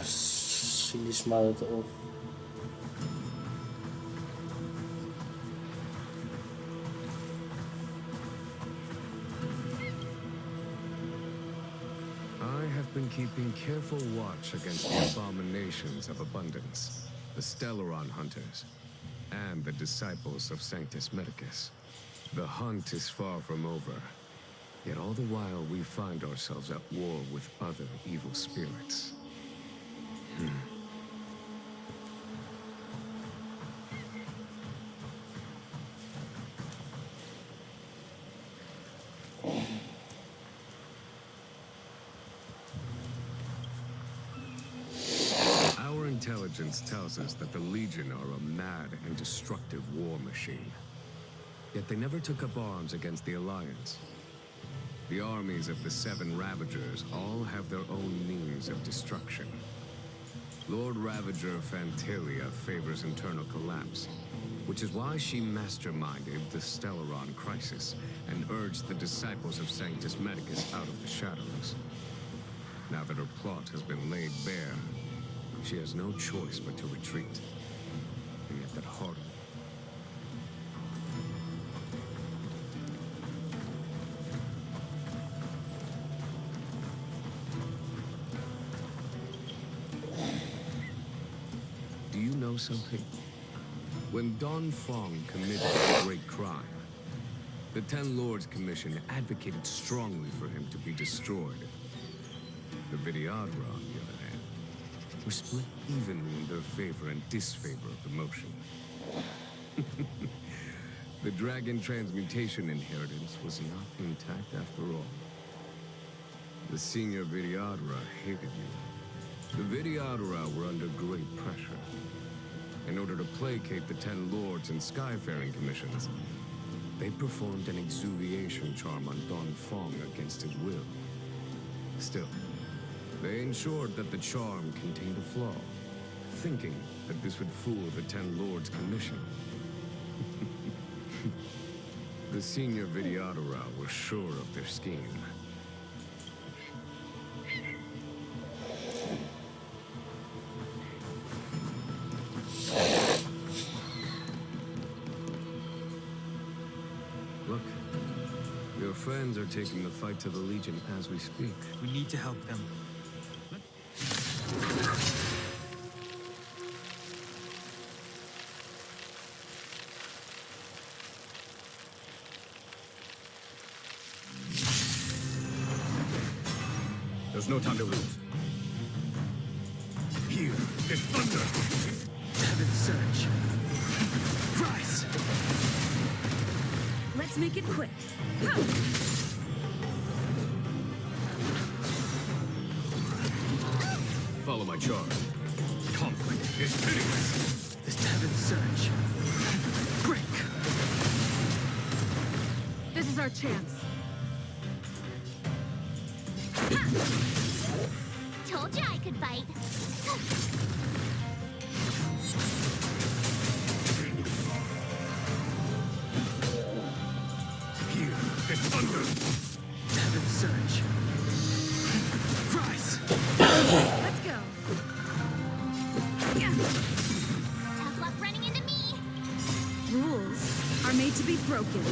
Sinismalt op. I have been keeping careful watch against the abominations of abundance, the Stellaron hunters, and the disciples of Sanctus Medicus. The hunt is far from over, yet all the while we find ourselves at war with other evil spirits. Our intelligence tells us that the Legion are a mad and destructive war machine. Yet they never took up arms against the Alliance. The armies of the Seven Ravagers all have their own means of destruction. Lord Ravager Fantalia favors internal collapse, which is why she masterminded the Stellaron crisis and urged the disciples of Sanctus Medicus out of the shadows. Now that her plot has been laid bare, she has no choice but to retreat. And yet that horror. Do you know something? When Don Fong committed a great crime, the Ten Lords Commission advocated strongly for him to be destroyed. The Vidyadhara, on the other hand, were split evenly in their favor and disfavor of the motion. The dragon transmutation inheritance was not intact after all. The senior Vidyadhara hated you. The Vidyadhara were under great pressure. In order to placate the Ten Lords and Skyfaring Commissions, they performed an exuviation charm on Don Fong against his will. Still, they ensured that the charm contained a flaw, thinking that this would fool the Ten Lords Commission. The senior Vidyadhara were sure of their scheme. Look, your friends are taking the fight to the Legion as we speak. We need to help them. There's no time to lose. Here is thunder! Heaven surge. Rise! Let's make it quick. Follow my charge. Conflict is pitiless. This heaven surge. Break! This is our chance. Told you I could fight. Here is thunder! Heaven surge. Rise! Let's go. Tough luck running into me. Rules are made to be broken.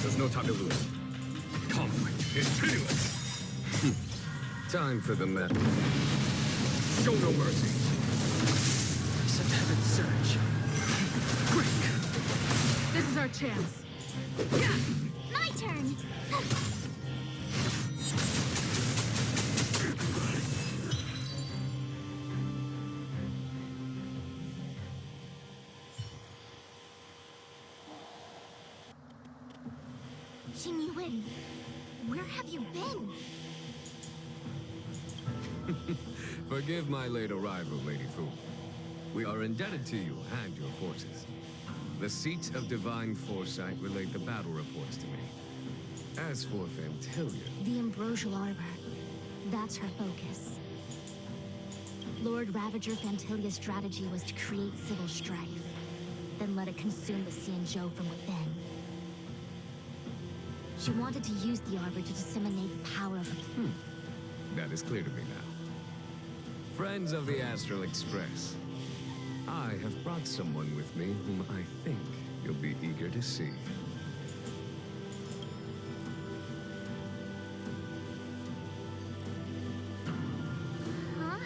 There's no time to lose. Conflict is pitiless. Time for the metal. Show no mercy. Set heaven surge. Break! This is our chance. My turn. Xing Yuan, where have you been? Forgive my late arrival, Lady Fu. We are indebted to you and your forces. The seats of divine foresight relayed the battle reports to me. As for Fantalia... The ambrosial arbor. That's her focus. Lord Ravager Fantalia's strategy was to create civil strife. then let it consume the Xianzhou from within. She wanted to use the Arbor to disseminate the power of the... That is clear to me now. Friends of the Astral Express, I have brought someone with me whom I think you'll be eager to see. Huh?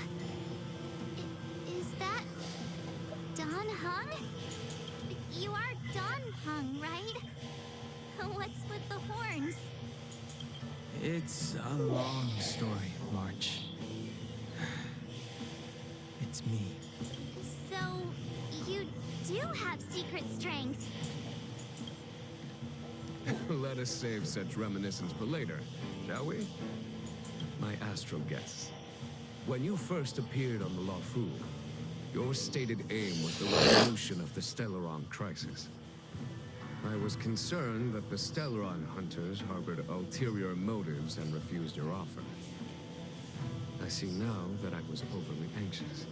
Is that... Don Hung? You are Don Hung, right? What's with the horns? It's a long story, March. It's me. So, you do have secret strength. Let us save such reminiscence for later, shall we? My astral guests, when you first appeared on the Luofu, your stated aim was the resolution of the Stellaron crisis. I was concerned that the Stellaron hunters harbored ulterior motives and refused your offer. I see now that I was overly anxious.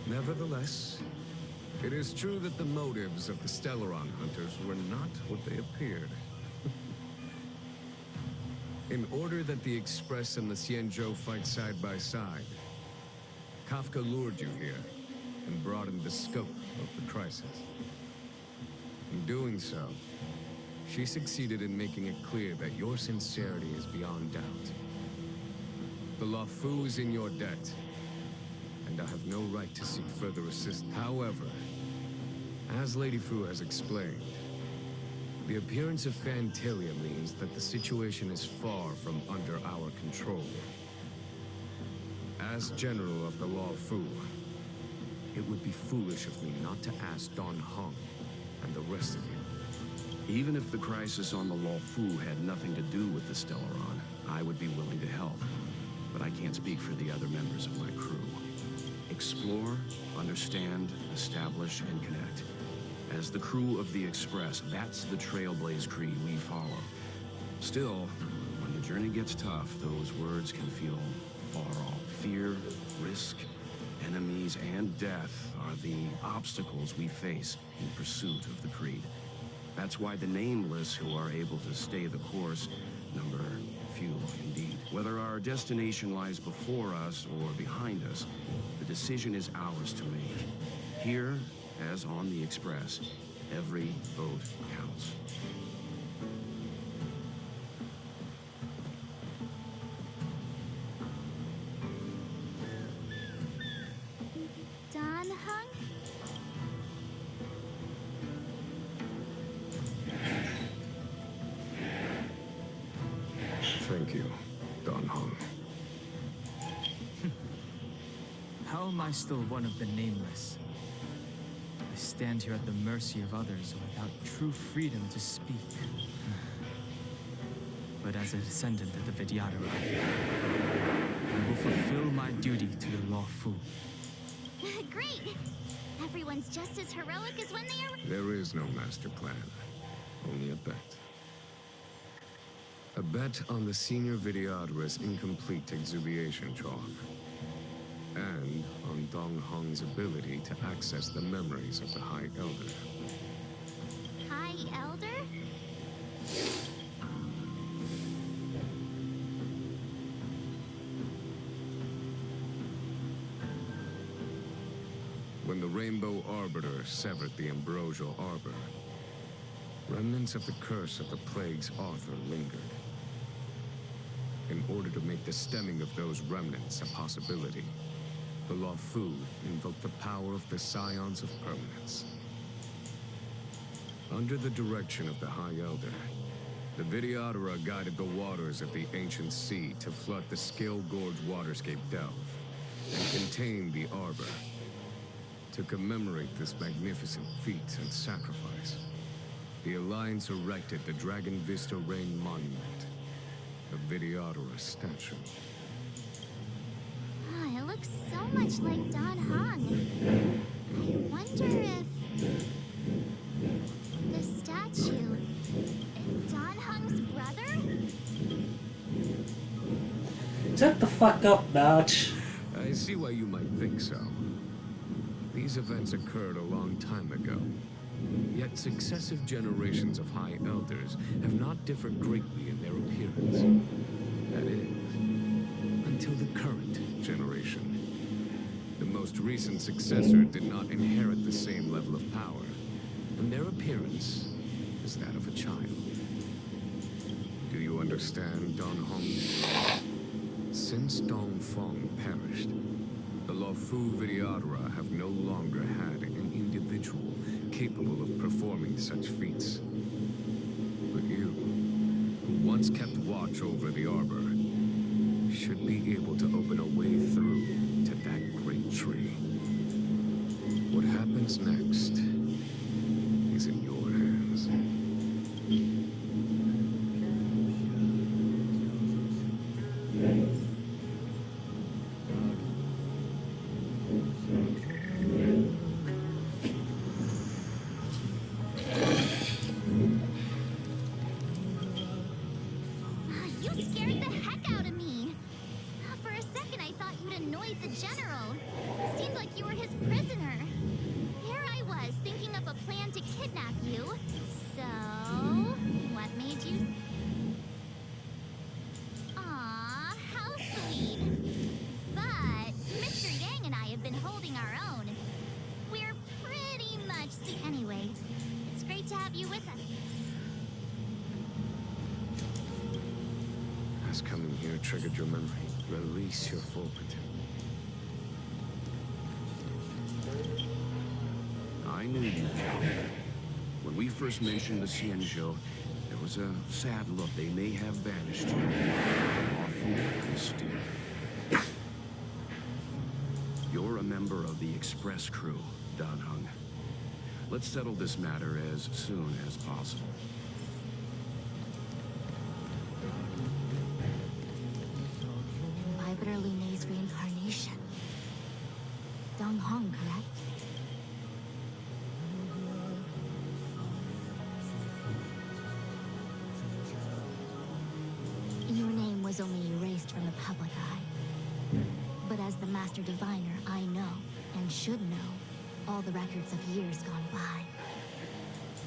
Nevertheless, it is true that the motives of the Stellaron hunters were not what they appeared. In order that the Express and the Xianzhou fight side by side, Kafka lured you here and broadened the scope of the crisis. In doing so, she succeeded in making it clear that your sincerity is beyond doubt. The Luofu is in your debt, and I have no right to seek further assistance. However, as Lady Fu has explained, the appearance of Phantalia means that the situation is far from under our control. As General of the Luofu, it would be foolish of me not to ask Don Hung and the rest of you. Even if the crisis on the Luofu had nothing to do with the Stellaron, I would be willing to help. But I can't speak for the other members of my crew. Explore, understand, establish, and connect. As the crew of the Express, that's the Trailblaze creed we follow. Still, when the journey gets tough, those words can feel far off. Fear, risk, enemies, and death are the obstacles we face in pursuit of the creed. That's why the nameless who are able to stay the course number few indeed. Whether our destination lies before us or behind us, the decision is ours to make. Here, as on the Express, every vote counts. Don Hung? Thank you, Don Hung. How am I still one of the nameless? I stand here at the mercy of others without true freedom to speak. But as a descendant of the Vidyadhara, I will fulfill my duty to the Luofu. Great! Everyone's just as heroic as when they are... There is no master plan, only a bet. A bet on the senior Vidyadhara's incomplete exuviation charm, and on Dong Hong's ability to access the memories of the High Elder. High Elder? When the Rainbow Arbiter severed the Ambrosial Arbor, remnants of the curse of the Plague's author lingered. In order to make the stemming of those remnants a possibility, the Luofu invoked the power of the Scions of Permanence. Under the direction of the High Elder, the Vidyadhara guided the waters of the ancient sea to flood the Scale Gorge waterscape delve and contain the Arbor. To commemorate this magnificent feat and sacrifice, the Alliance erected the Dragon Vista Rain Monument, a Vidyadhara statue. Ah, it looks so much like Don Hung. I wonder if... the statue... Don Hung's brother? Shut the fuck up, Dodge. I see why you might think so. These events occurred a long time ago. Yet successive generations of High Elders have not differed greatly in their appearance. That is, until the current generation. The most recent successor did not inherit the same level of power, and their appearance is that of a child. Do you understand, Don Hong? Since Dong Feng perished, the Luofu Vidyadhara have no longer had an individual capable of performing such feats. But you, who once kept watch over the arbor, should be able to open a way through to that great tree. What happens next is in your hands. You scared the heck out of me. For a second, I thought you'd annoyed the general. It seemed like you were his prisoner. Here I was, thinking up a plan to kidnap you. So, what made you... Aw, how sweet. But Mr. Yang and I have been holding our own. We're pretty much... Anyway, it's great to have you with us. Has coming here triggered your memory? Release your full potential. I knew you. When we first mentioned the Xianzhou, there was a sad look. They may have banished you. Luofu is still. You're a member of the express crew, Dan Hung. Let's settle this matter as soon as possible. Vibrator Lune's reincarnation. Dong Hong, correct? Your name was only erased from the public eye. But as the Master Diviner, I know, and should know, all the records of years gone by.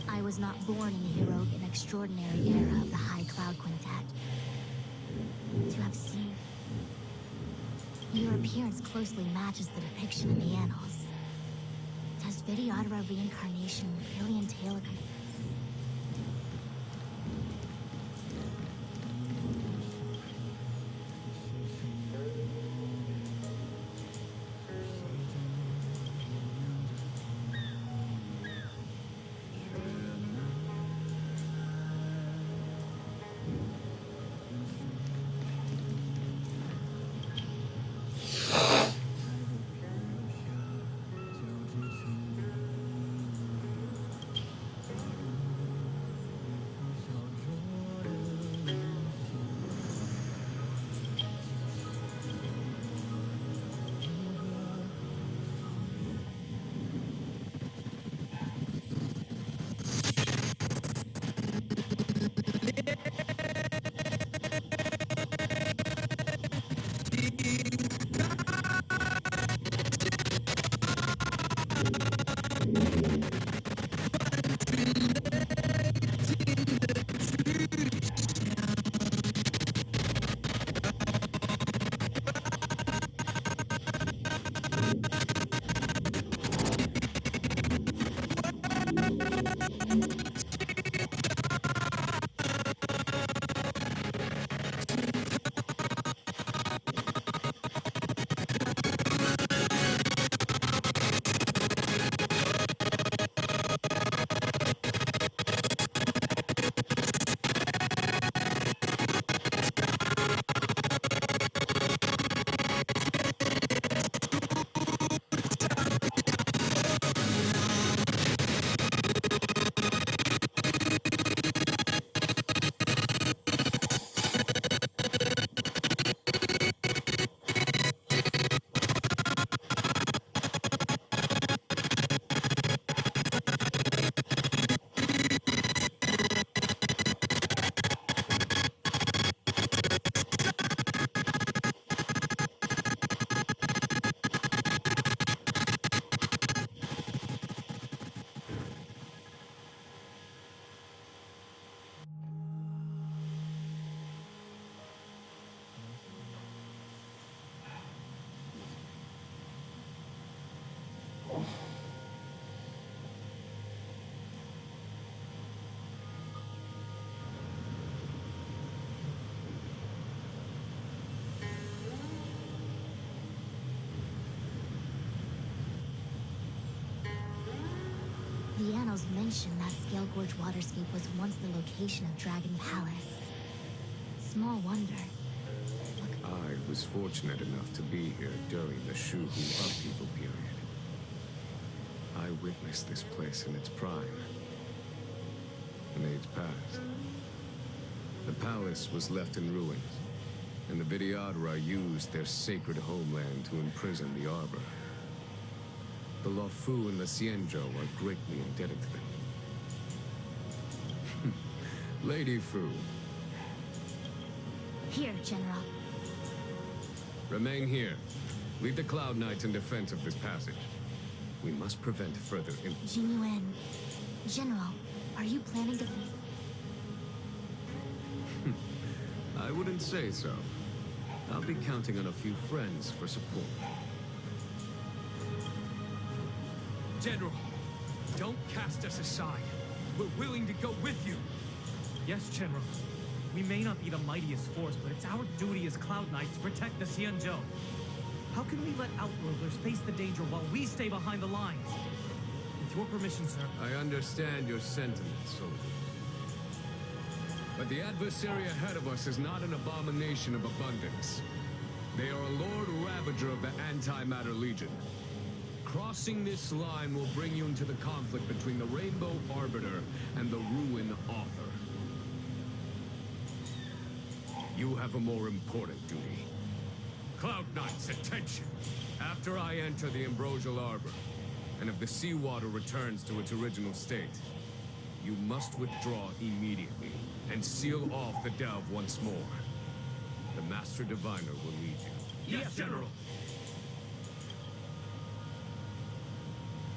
I was not born in the heroic and extraordinary era of the High Cloud Quintet. To have seen... Your appearance closely matches the depiction in the annals. Does Vidyadhara reincarnation really entail a... Files mention that Scale Gorge Waterscape was once the location of Dragon Palace. Small wonder. I was fortunate enough to be here during the Shuhu upheaval period. I witnessed this place in its prime. In age past. The palace was left in ruins, and the Vidyadhara used their sacred homeland to imprison the Arbor. The Luofu and the Xianzhou are greatly indebted to them. Lady Fu. Here, General. Remain here. Lead the Cloud Knights in defense of this passage. We must prevent further Jinyuan. General, are you planning to leave? I wouldn't say so. I'll be counting on a few friends for support. General, don't cast us aside. We're willing to go with you. Yes, General. We may not be the mightiest force, but it's our duty as Cloud Knights to protect the Xianzhou. How can we let outworlders face the danger while we stay behind the lines? With your permission, sir. I understand your sentiments, soldier. But the adversary ahead of us is not an abomination of abundance. They are a Lord Ravager of the Antimatter Legion. Crossing this line will bring you into the conflict between the Rainbow Arbiter and the Ruin Author. You have a more important duty. Cloud Knights, attention! After I enter the Ambrosial Arbor, and if the seawater returns to its original state, you must withdraw immediately and seal off the delve once more. The Master Diviner will lead you. Yes, General.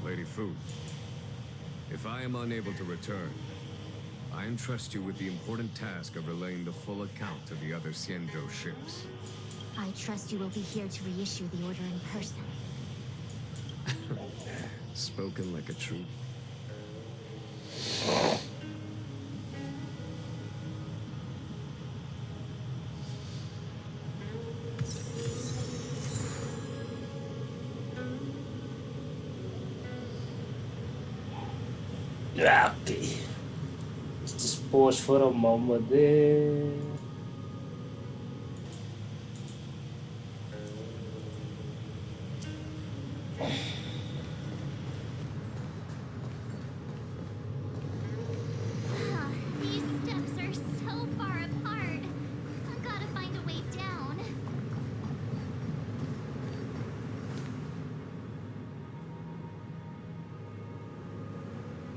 Lady Fu, if I am unable to return, I entrust you with the important task of relaying the full account to the other Xianzhou ships. I trust you will be here to reissue the order in person. Spoken like a true. Okay. Just pause for a moment there. These steps are so far apart. I've got to find a way down.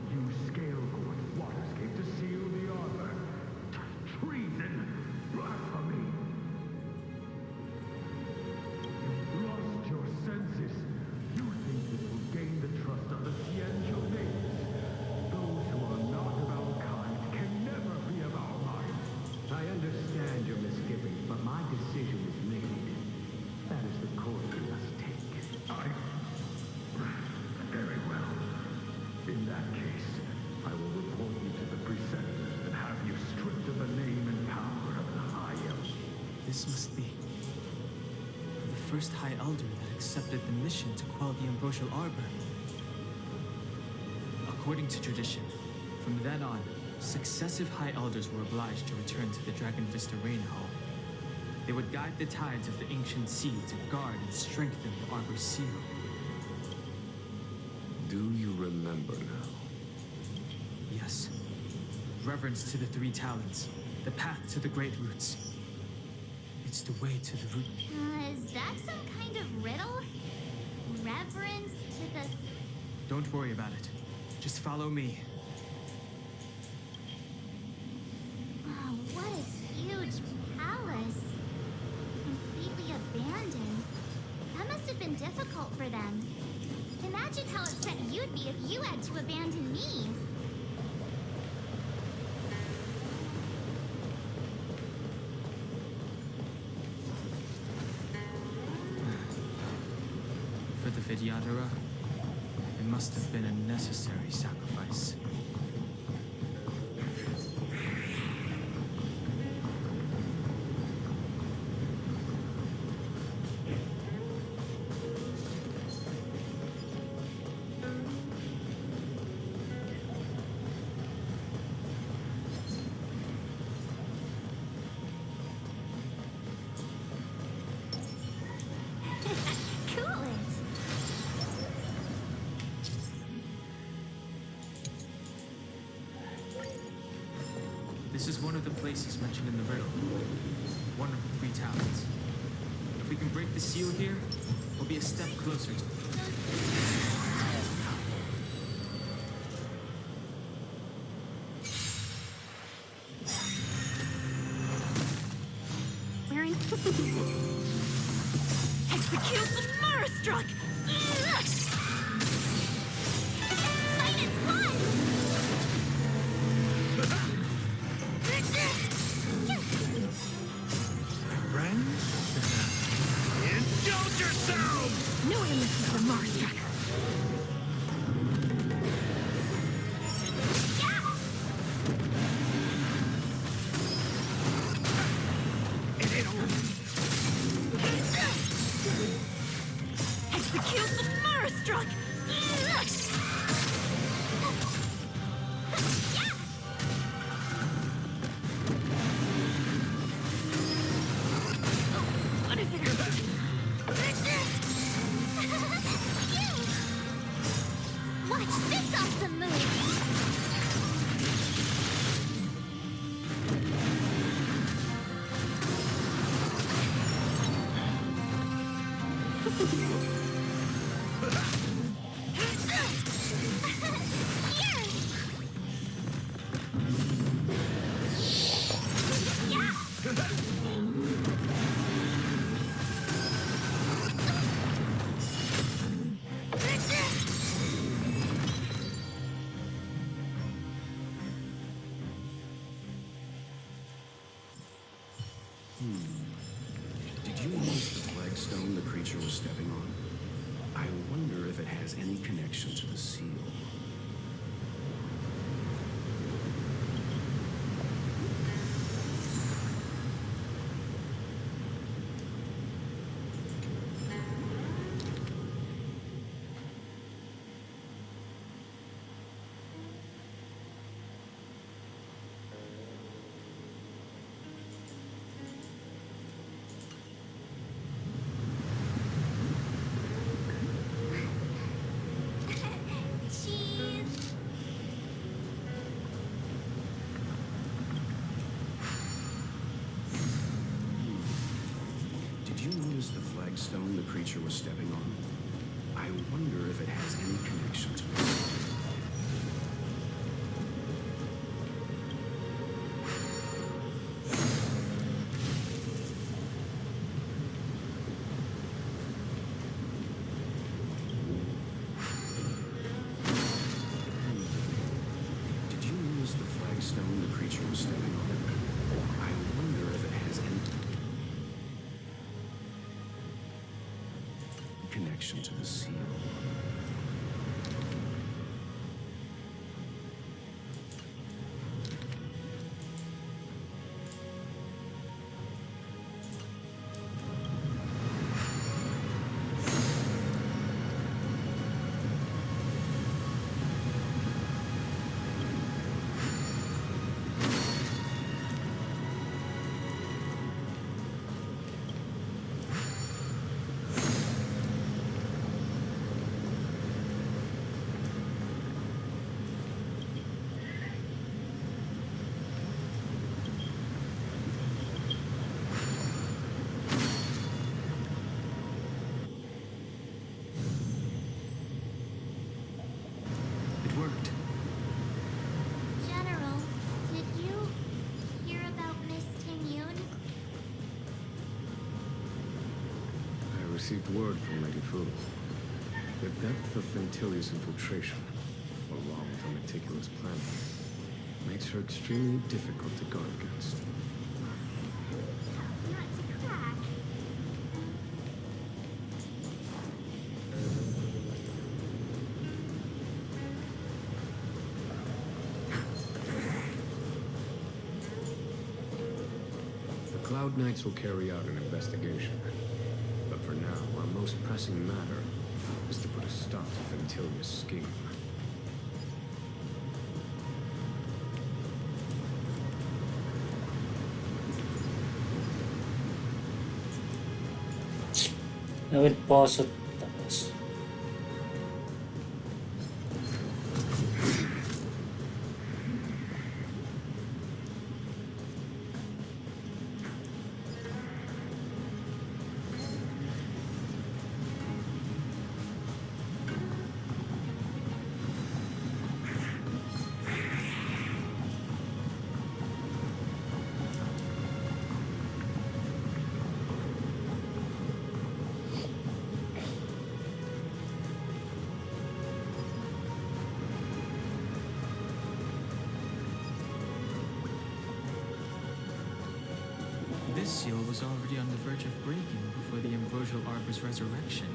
You scale Gorge Waterscape to seal the arbor. Treason! Blasphemy! You've lost your senses. You think this will gain the trust of the Xianzhou natives. Those who are not of our kind can never be of our mind. I understand your misgivings, but my decision is made. That is the course you must take. Very well. In that case, I will report you to the preceptors and have you stripped of the name and power of the High Elder. This must be the first High Elder that accepted the mission to quell the Ambrosial Arbor. According to tradition, from then on, successive High Elders were obliged to return to the Dragon Vista Rain Hall. They would guide the tides of the ancient sea to guard and strengthen the Arbor's seal. Do you remember now? Yes. Reverence to the three talents, the path to the great roots. It's the way to the root. Is that some kind of riddle? Reverence to the... Don't worry about it. Just follow me. Oh, what a huge palace. Completely abandoned. That must have been difficult for them. Imagine how upset you'd be if you had to abandon me. For the Vidyadhara, it must have been a necessary sacrifice. This is one of the places mentioned in the riddle. One of the 3 towers. If we can break the seal here, we'll be a step closer to... We're in... Execute the Marastruck! Fight is one! Friends? Indulge yourselves! No illness is the Marastruck. Execute the Marastruck! What is it? Watch this awesome move! Did you notice the flagstone the creature was stepping on? I wonder if it has any connection to the seal. Cheese! Did you notice the flagstone the creature was stepping on? I wonder if it has any connection to the seal. Did you notice the flagstone the creature was stepping on? I wonder if it has any connection to the seal. It worked. General, did you hear about Miss Tingyun? I received word from Lady Fu. The depth of Ventilia's infiltration, along with her meticulous planning, makes her extremely difficult to guard against. Not to crack. The Cloud Knights will carry out an investigation. But for now, our most pressing matter is to put a stop to Ventilia's scheme. Навіть посуд також. This seal was already on the verge of breaking before the ambrosial arbor's resurrection.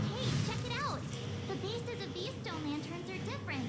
Hey, check it out! The bases of these stone lanterns are different.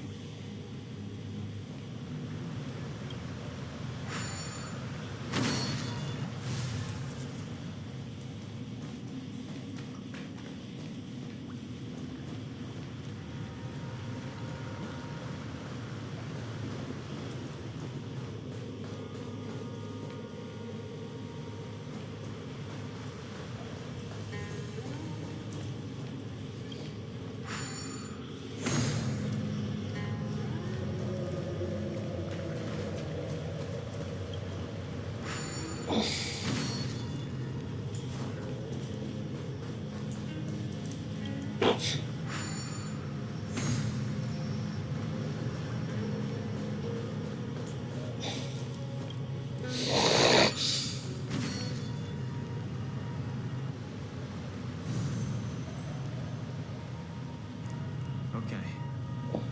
Okay,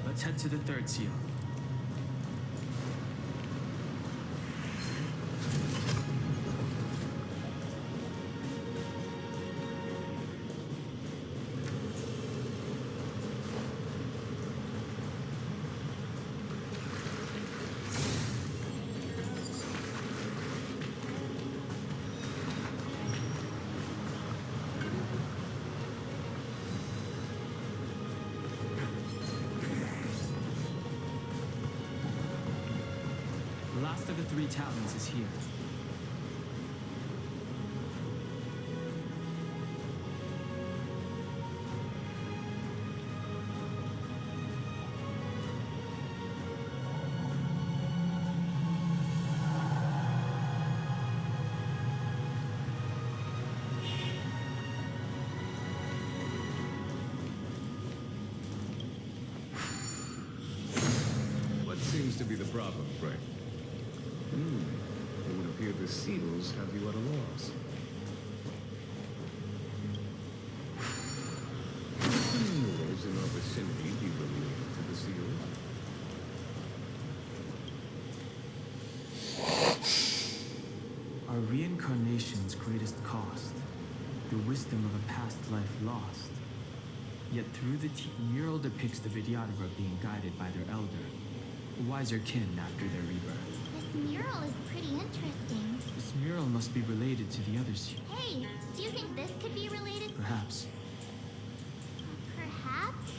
let's head to the third seal. The last of the three talons is here. What seems to be the problem, Frank? It would appear the seals have you at a loss. The murals in our vicinity be related to the seals? Our reincarnation's greatest cost, the wisdom of a past life lost. Yet through the mural depicts the Vidyadhara being guided by their elder, a wiser kin after their rebirth. This mural is pretty interesting. This mural must be related to the other seal. Hey, do you think this could be related? Perhaps. Perhaps?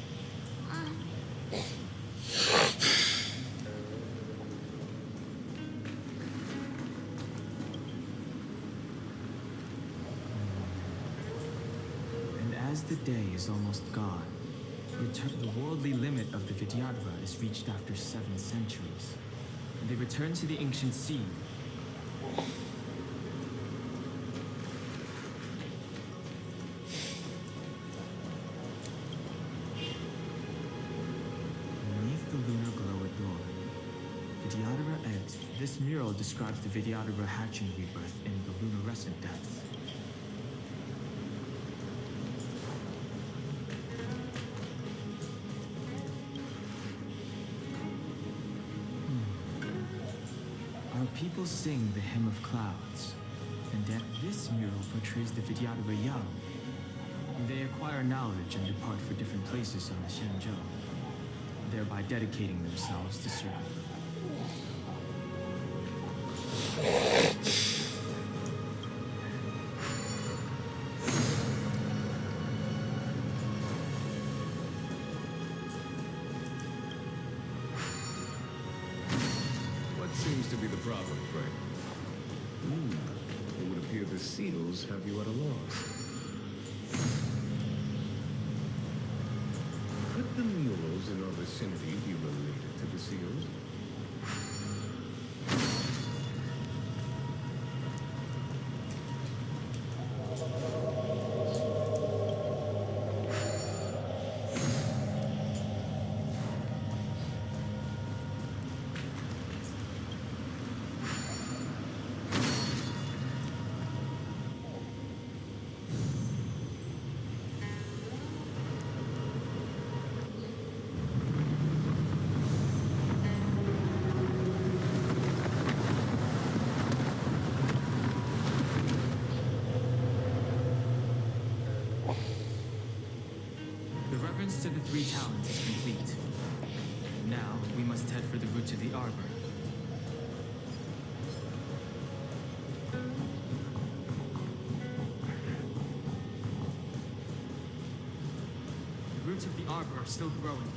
And as the day is almost gone, the worldly limit of the Vidyadhara is reached after 7 centuries. And they return to the ancient sea. Beneath the lunar glow at dawn, Vidyadhara eggs. This mural describes the Vidyadhara hatching rebirth in the luminescent depths. Our people sing the hymn of clouds, and yet this mural portrays the Vidyadhara young. They acquire knowledge and depart for different places on the Xianzhou, thereby dedicating themselves to serving. What seems to be the problem, Frank? It would appear the seals have you at a loss. Could the murals in our vicinity be related to the seals? first of the 3 talents is complete. Now, we must head for the route to the arbor. The roots of the arbor are still growing.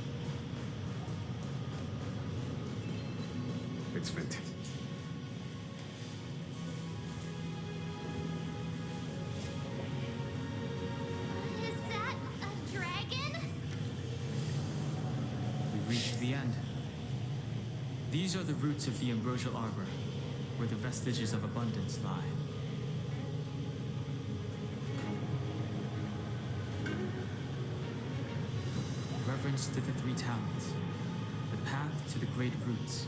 It's Vint. Is that a dragon? We've reached the end. These are the roots of the ambrosial arbor, where the vestiges of abundance lie. Reverence to the 3 talents, the path to the great roots.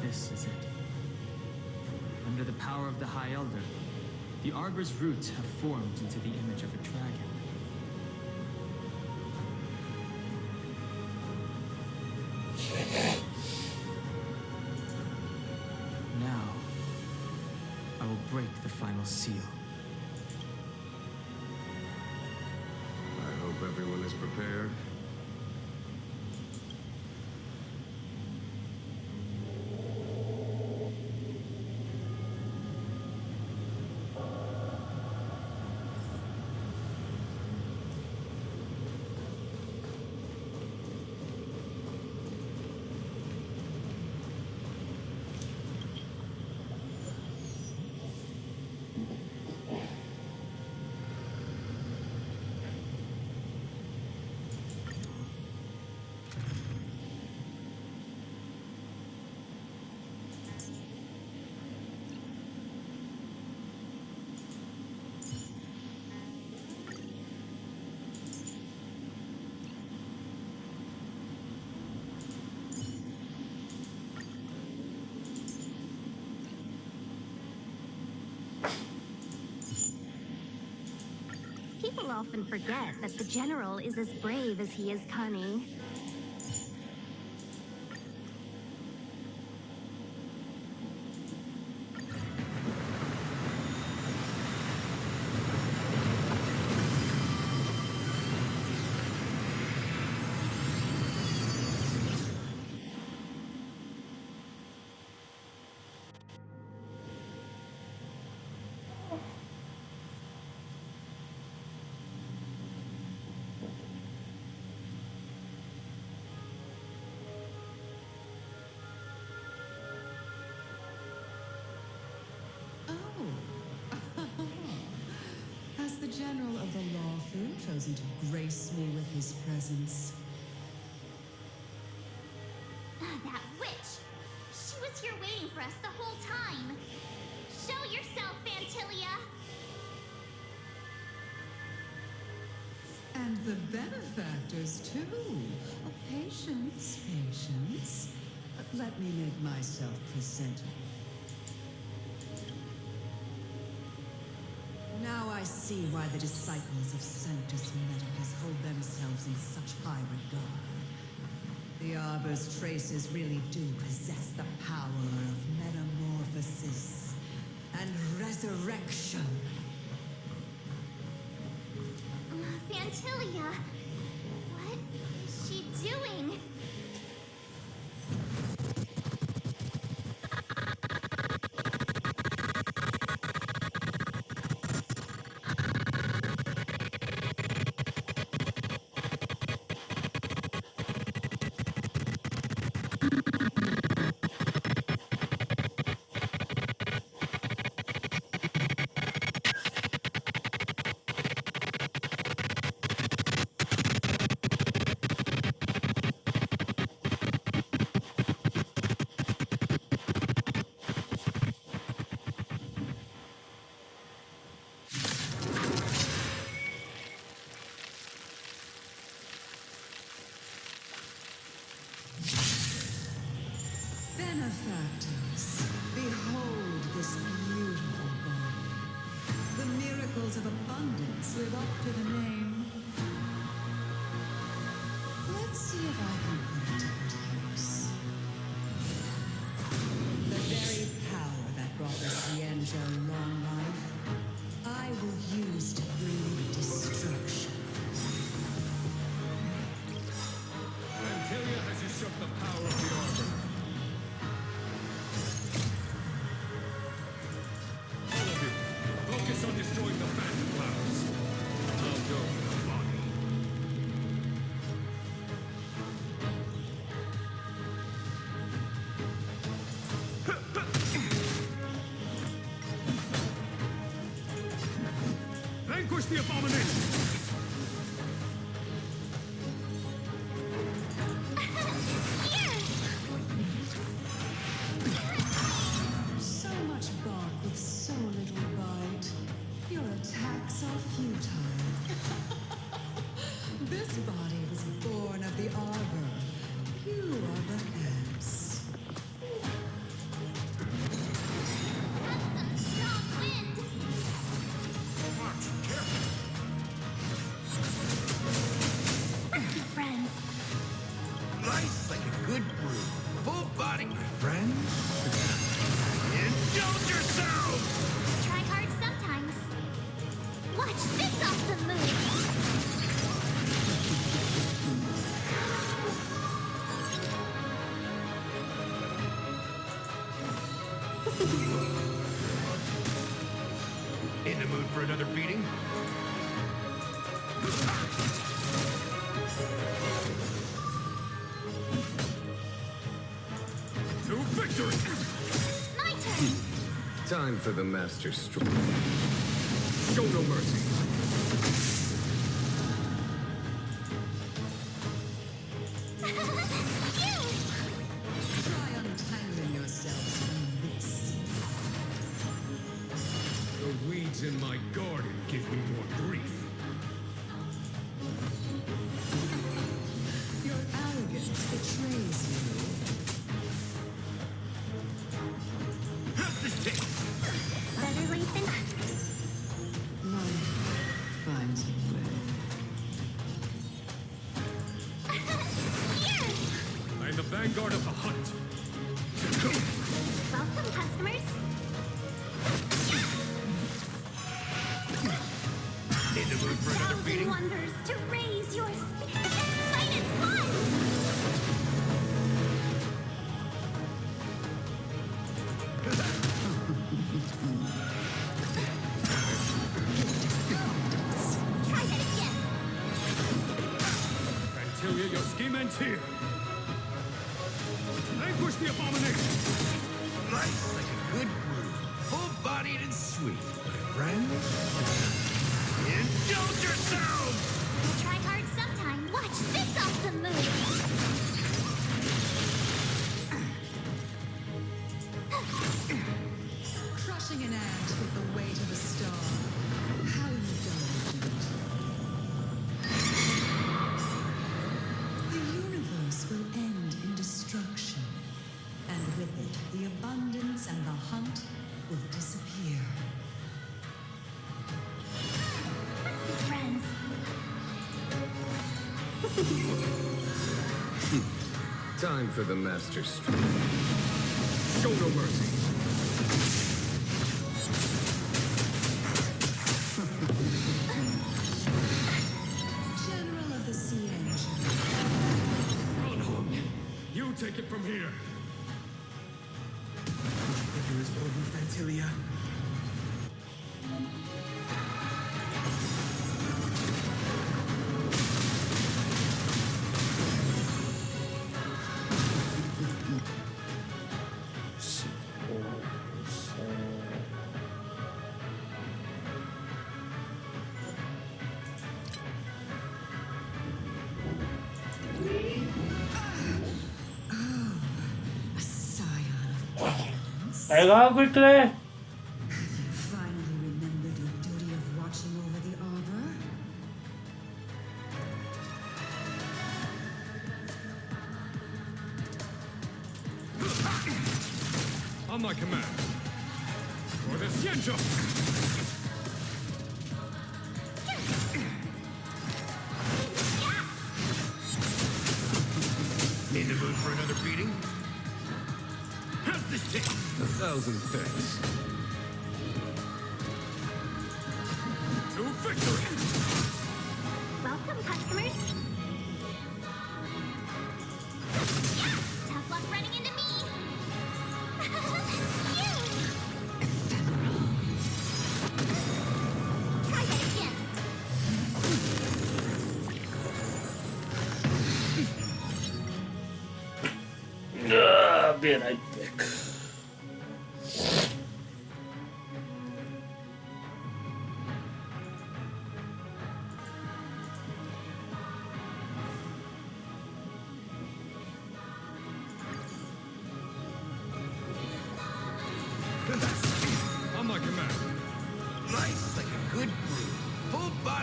This is it. Under the power of the High Elder, the arbor's roots have formed into the image of a dragon. Now, I will break the final seal. I hope everyone is prepared. People often forget that the general is as brave as he is cunning. Has the General of the Luofu chosen to grace me with his presence? That witch! She was here waiting for us the whole time. Show yourself, Fantilia! And the benefactors, too. Oh, patience, patience. Let me make myself presentable. Now I see why the disciples of Sanctus Medicus hold themselves in such high regard. The Arbor's traces really do possess the power of metamorphosis and resurrection. Fantilia! What is she doing? Benefactors, behold this beautiful body. The miracles of abundance live up to the name. Let's see if I can put it to use. The very power that brought the Xianzhou long life, I will use to bring destruction. Vanquish the abomination! So much bark with so little bite. Your attacks are futile. This body was born of the arbor. You are the ants. Friends. Nice like a good brew. Full body, my friend. Indulge yourselves! Try hard sometimes. Watch this awesome move. In the mood for another beating? To victory! My turn. Time for the master stroke. Show no mercy. Try untangling yourselves from this. The weeds in my garden give me more grief. Your arrogance betrays you. Have this thing! Better late than Life finds a way. I am the vanguard of the hunt. welcome, customers. In the mood for another Thousand beating? wonders to raise your fight is fun. Try that again. Fantilia, your scheme ends here. Vanquish the abomination. Nice like a good brew. Full-bodied and sweet, my friend. Indulge yourselves! Try hard sometime. Watch this awesome move. Crushing an ant with the weight of a star. How indulgent. The universe will end in destruction. And with it, the abundance and the hunt will disappear. Friends. Time for the master stroke. Show no mercy. General of the Xianzhou. Run, Hong. You take it from here. Figure is over, Fantilia. A scion of violence. Go quickly. Finally remembered your duty of watching over the arbor. On my command. For the Xianzhou! In the mood for another beating? Have this thing! 1,000 thanks. To victory! Welcome, customers. Tough luck running into me. Try that again. Be right back.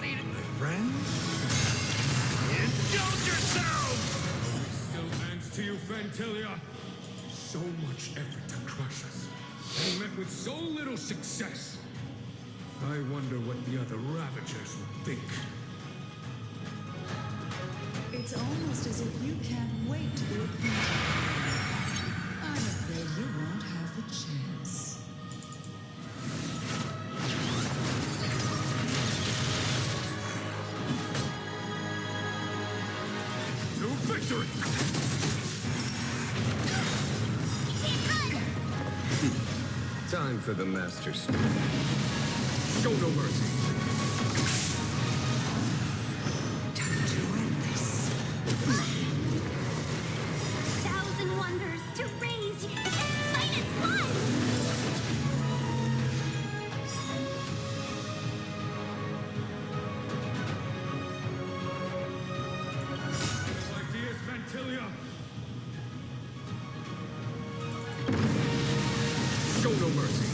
bloodied, my friends. Indulge yourselves! Still ends to you, Fantilia. So much effort to crush us, and met with so little success. I wonder what the other Ravagers would think. It's almost as if you can't wait to be appointed. I'm afraid you won't have the chance. To victory! Time for the Master Stroke. Show no mercy. Time to end this. Thousand wonders to raise you. Fight as one! Ideas, Fantilia. Show no mercy.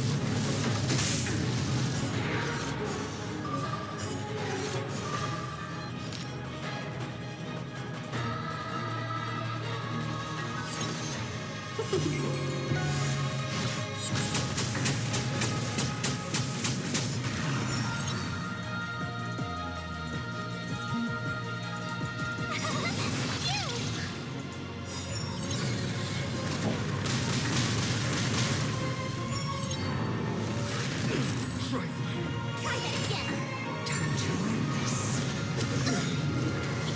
Try that again. Time to end this.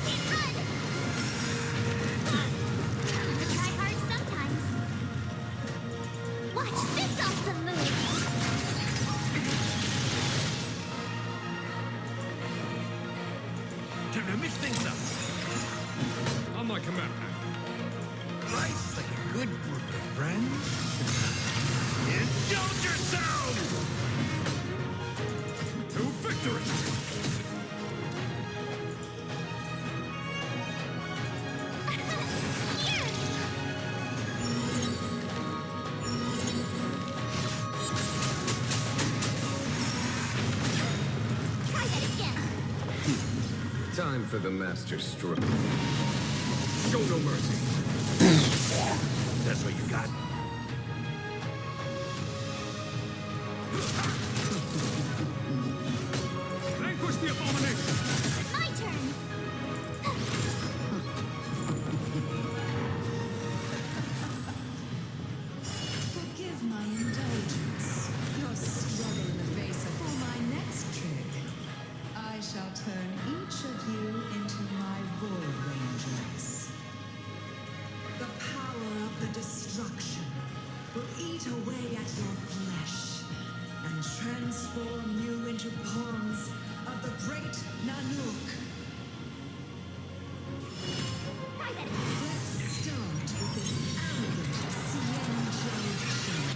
You can't run. Try hard sometimes. Watch this awesome move. Time to mix things up. On my command. Life's like a good group of friends. Indulge yourselves! To victory! Here. Try that again. Time for the Master Stroke. Show no mercy. That's what you got. Vanquish the abomination! My turn. Forgive my indulgence. Your struggle in the face of for my next trick. I shall turn each of you into my Void Rangers. The power of the destruction will eat away at your flesh and transform you into pawns of the great Nanook. Try that. Let's start with this arrogant Xianzhou king.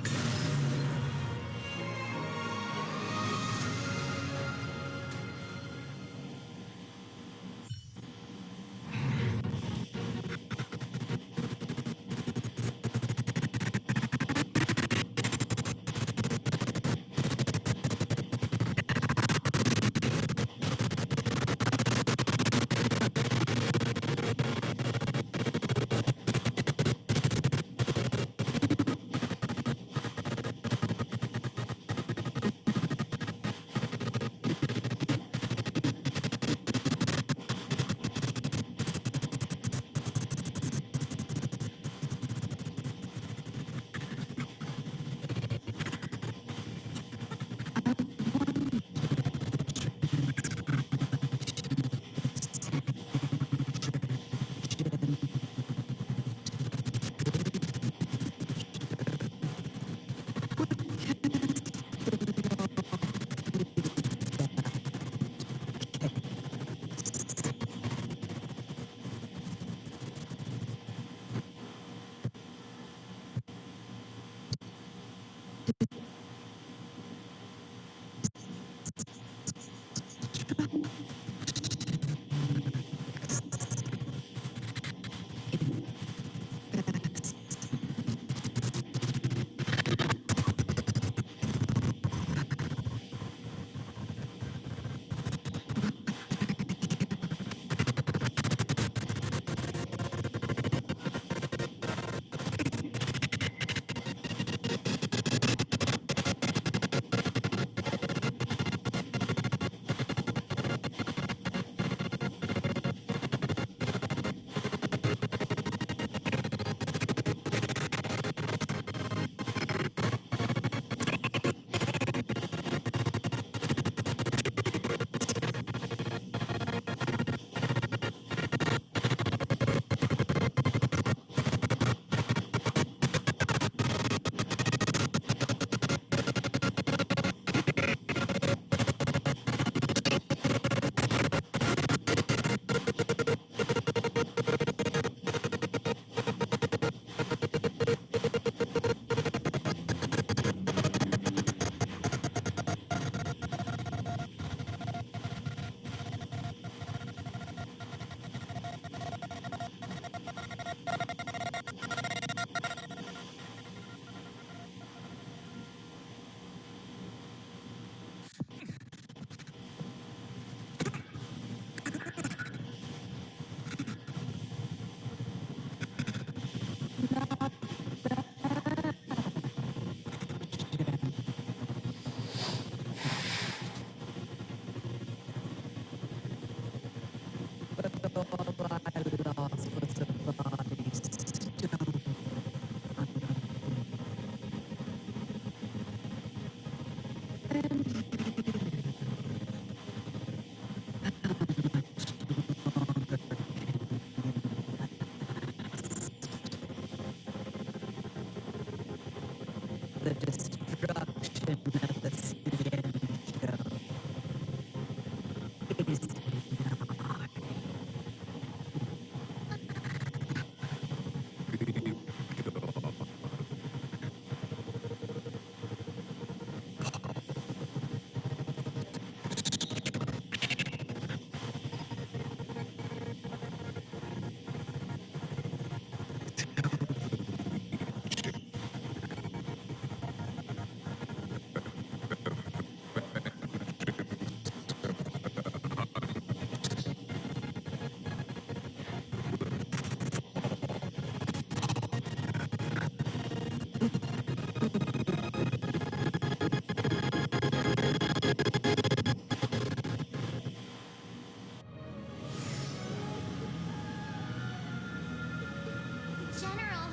General,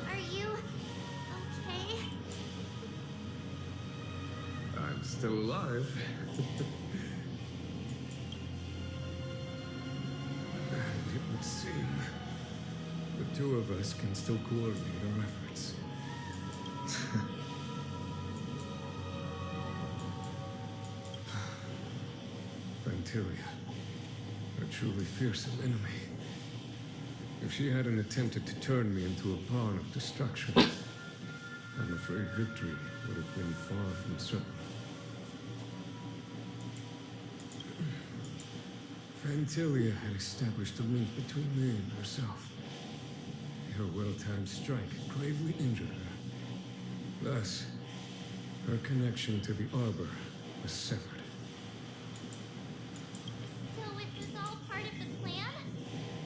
are you okay? I'm still alive. And it would seem the two of us can still coordinate our efforts. Vantilia, a truly fearsome enemy. If she hadn't attempted to turn me into a pawn of destruction, I'm afraid victory would have been far from certain. Vantilia had established a link between me and herself. Her well-timed strike gravely injured her. Thus, her connection to the Arbor was severed. So it was all part of the plan?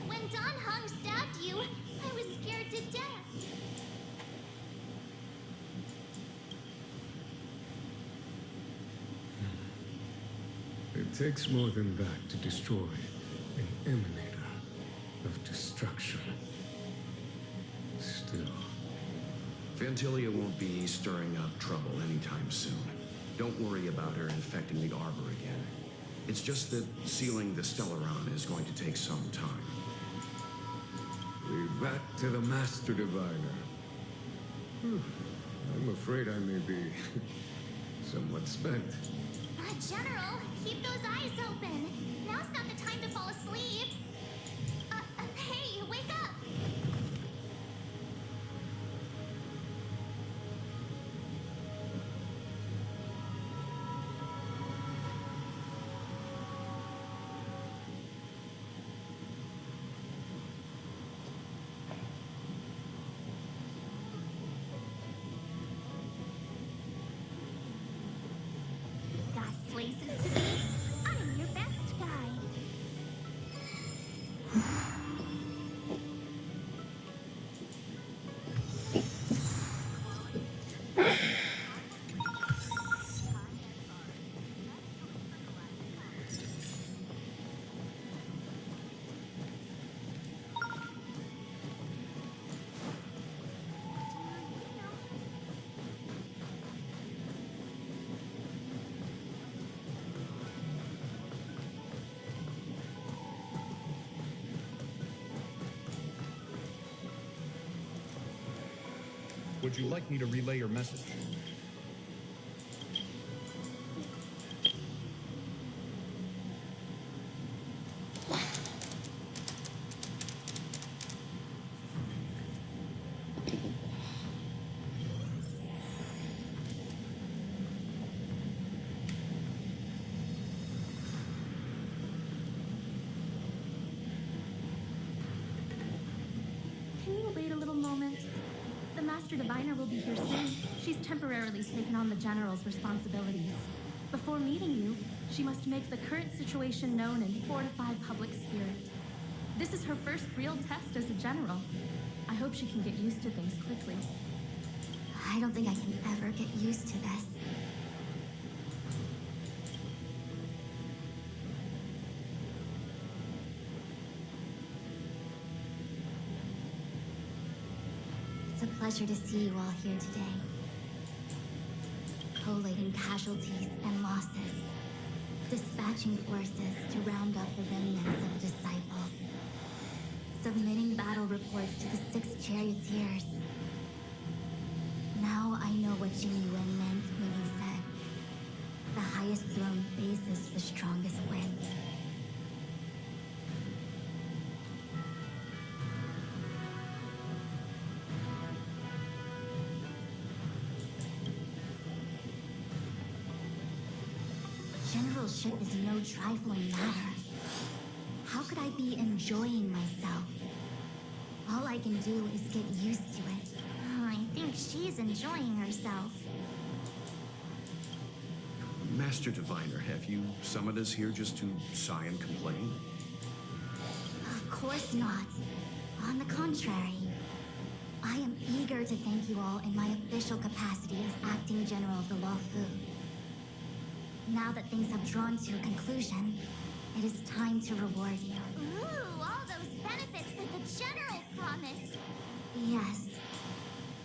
When Don Hung stabbed you, I was scared to death. It takes more than that to destroy an emanator of destruction. Still, Vantilia won't be stirring up trouble anytime soon. Don't worry about her infecting the Arbor again. It's just that sealing the Stellaron is going to take some time. Leave that to the Master Diviner. I'm afraid I may be somewhat spent. General, keep those eyes open. Now's not the time to fall asleep. Hey, wake up! Got places to be? I'm your best guide. Would you like me to relay your message? Can you wait a little moment? The Master Diviner will be here soon. She's temporarily taken on the General's responsibilities. Before meeting you, she must make the current situation known and fortify public spirit. This is her first real test as a General. I hope she can get used to things quickly. I don't think I can ever get used to this. It's a pleasure to see you all here today. Collating casualties and losses. Dispatching forces to round up the remnants of the disciples. Submitting battle reports to the 6 charioteers. Now I know what Jing Yuan meant when he said, the highest throne faces the strongest winds. friendship is no trifling matter. How could I be enjoying myself? All I can do is get used to it. I think she's enjoying herself. Master Diviner, have you summoned us here just to sigh and complain? Of course not. On the contrary, I am eager to thank you all in my official capacity as Acting General of the Luofu. Now that things have drawn to a conclusion, it is time to reward you. Ooh, all those benefits that the General promised. Yes.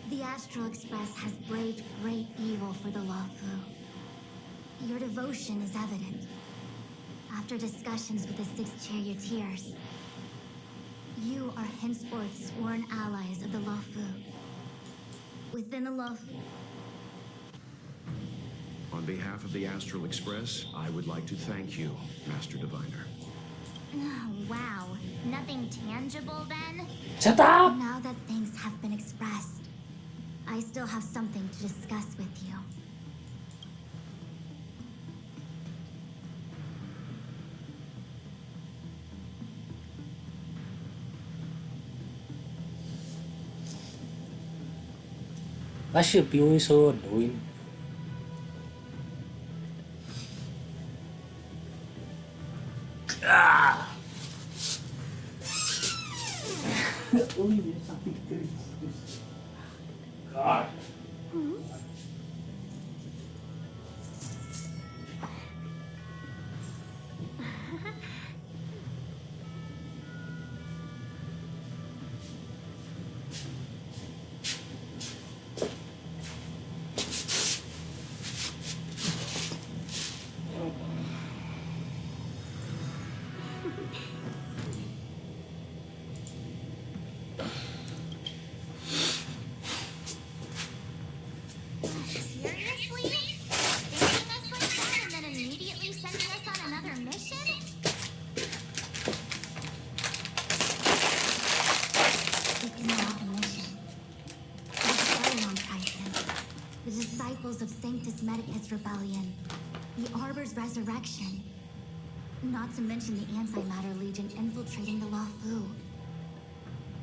The Astral Express has braved great evil for the Luofu. Your devotion is evident. After discussions with the 6 charioteers, you are henceforth sworn allies of the Luofu. Within the Luofu... On behalf of the Astral Express, I would like to thank you, Master Diviner. Oh, wow. Nothing tangible then? Shut up! Now that things have been expressed, I still have something to discuss with you. I should be so annoying. Ah! God. Seriously? Thinking us like that and then immediately sending us on another mission? It's not a mission. It's Elrond crisis. The disciples of Sanctus Medicus Rebellion. The Arbor's resurrection. Not to mention the Antimatter Legion infiltrating the Luofu.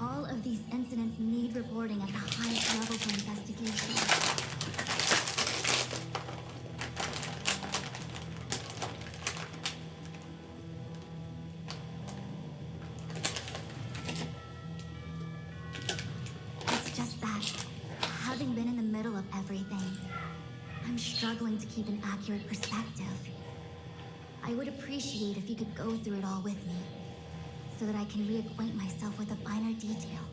All of these incidents need reporting at the highest level for investigation. It's just that, having been in the middle of everything, I'm struggling to keep an accurate perspective. I would appreciate if you could go through it all with me, so that I can reacquaint myself with a finer detail.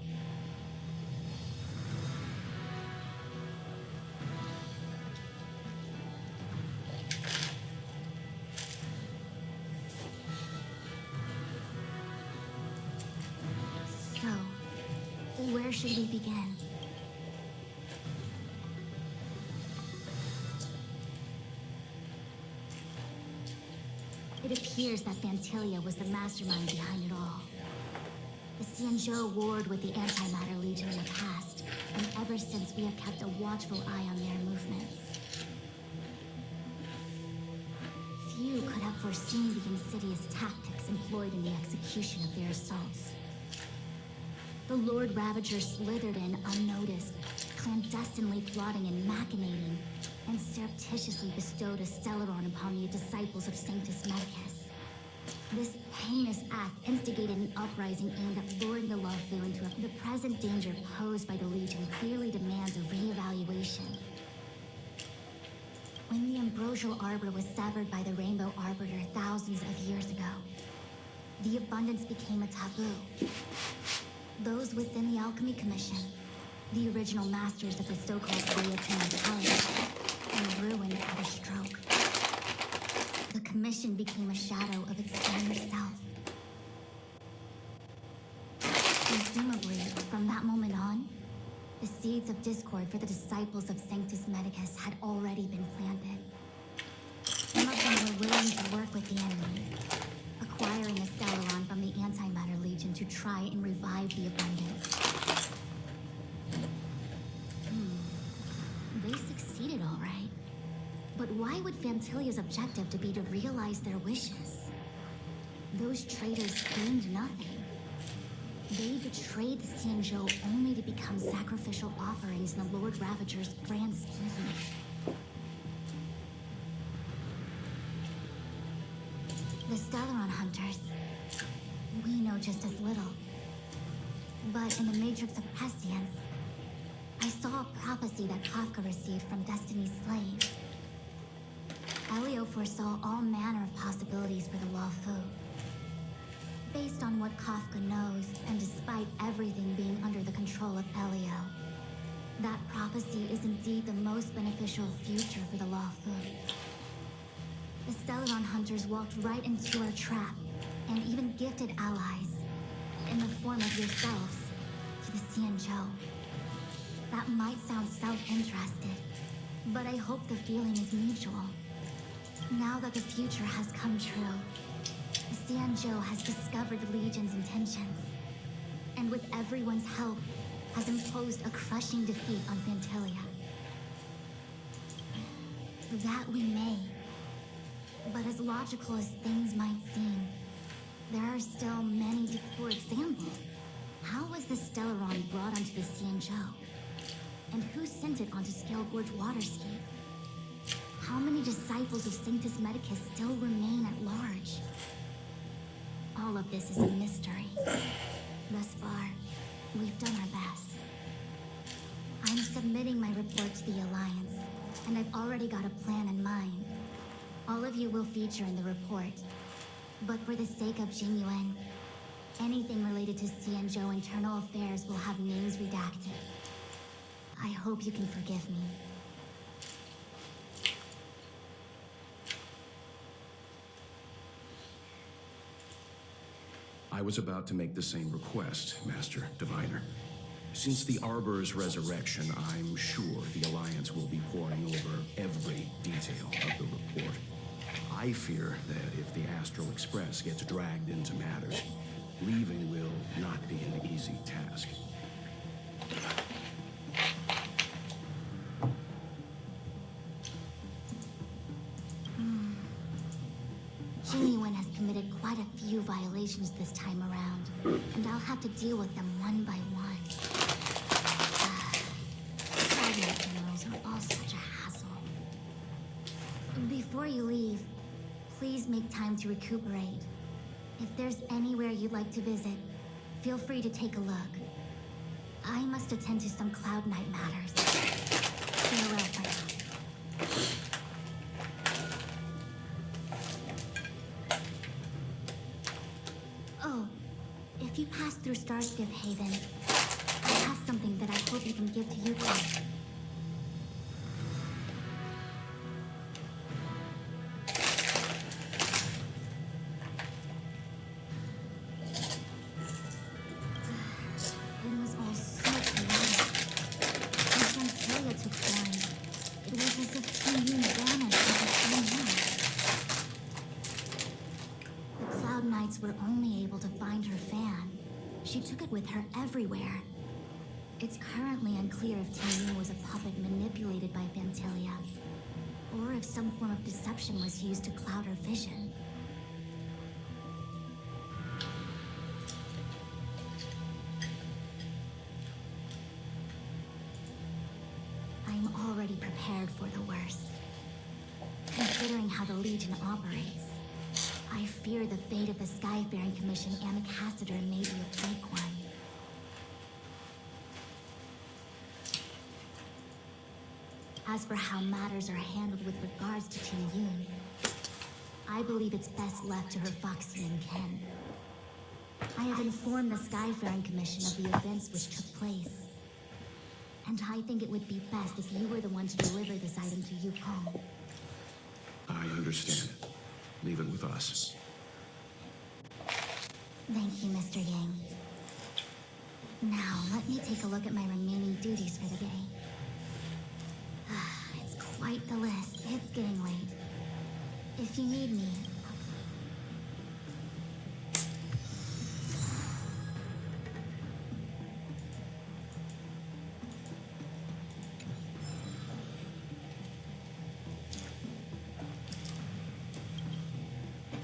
So, where should we begin? It appears that Fantilia was the mastermind behind it all. The Xianzhou warred with the Antimatter Legion in the past, and ever since we have kept a watchful eye on their movements. Few could have foreseen the insidious tactics employed in the execution of their assaults. The Lord Ravager slithered in unnoticed, clandestinely plotting and machinating, and surreptitiously bestowed a Stellaron upon the disciples of Sanctus Medicus. This heinous act instigated an uprising aimed at luring the Luofu into the present danger posed by the Legion clearly demands a re-evaluation. When the ambrosial arbor was severed by the Rainbow Arbiter thousands of years ago, the abundance became a taboo. Those within the Alchemy Commission, the original masters of the so-called Way of Immortality, were ruined at a stroke. The Commission became a shadow of its inner self. Presumably, from that moment on, the seeds of discord for the disciples of Sanctus Medicus had already been planted. Some of them were willing to work with the enemy, acquiring a Stellaron from the Antimatter Legion to try and revive the abundance. They succeeded all right. But why Why would Fantilia's objective to be to realize their wishes? Those traitors gained nothing. They betrayed the Xianzhou only to become sacrificial offerings in the Lord Ravager's grand scheme. The Stellaron Hunters, we know just as little. But in the Matrix of Prescience, I saw a prophecy that Kafka received from Destiny's slave. Elio foresaw all manner of possibilities for the Luofu. Based on what Kafka knows, and despite everything being under the control of Elio, that prophecy is indeed the most beneficial future for the Luofu. The Stellaron Hunters walked right into our trap, and even gifted allies, in the form of yourselves, to the Xianzhou. That might sound self-interested, but I hope the feeling is mutual. Now that the future has come true, the Xianzhou has discovered the Legion's intentions, and with everyone's help, has imposed a crushing defeat on Fantilia. That we may. But as logical as things might seem, there are still many. For example, how was the Stellaron brought onto the Xianzhou? And who sent it onto Scale Gorge Waterscape? How many disciples of Sanctus Medicus still remain at large? All of this is a mystery. Thus far, we've done our best. I'm submitting my report to the Alliance, and I've already got a plan in mind. All of you will feature in the report, but for the sake of Jinyuan, anything related to Xianzhou internal affairs will have names redacted. I hope you can forgive me. I was about to make the same request, Master Diviner. Since the Arbor's resurrection, I'm sure the Alliance will be poring over every detail of the report. I fear that if the Astral Express gets dragged into matters, leaving will not be an easy task. Jinyuan has committed quite a few violations this time around, and I'll have to deal with them one by one. Cabinet generals are all such a hassle. Before you leave, please make time to recuperate. If there's anywhere you'd like to visit, feel free to take a look. I must attend to some Cloud Knight matters. Farewell for now. Oh, if you pass through Starskiff Haven, I have something that I hope you can give to Yukon. It was all so chaotic. When Santeria took form, it was as if King vanished into thin air. The Cloud Knights were only able to find her fan. She took it with her everywhere. It's currently unclear if Tianyu was a puppet manipulated by Fantilia, or if some form of deception was used to cloud her vision. I'm already prepared for the worst. Considering how the Legion operates, I fear the fate of the Skyfaring Commission ambassador may be a fake one. As for how matters are handled with regards to Ting Yun, I believe it's best left to her Foxian ken. I have informed the Skyfaring Commission of the events which took place, and I think it would be best if you were the one to deliver this item to Yukon. I understand. Leave it with us. Thank you, Mr. Yang. Now, let me take a look at my remaining duties for the day. It's quite the list. It's getting late. If you need me,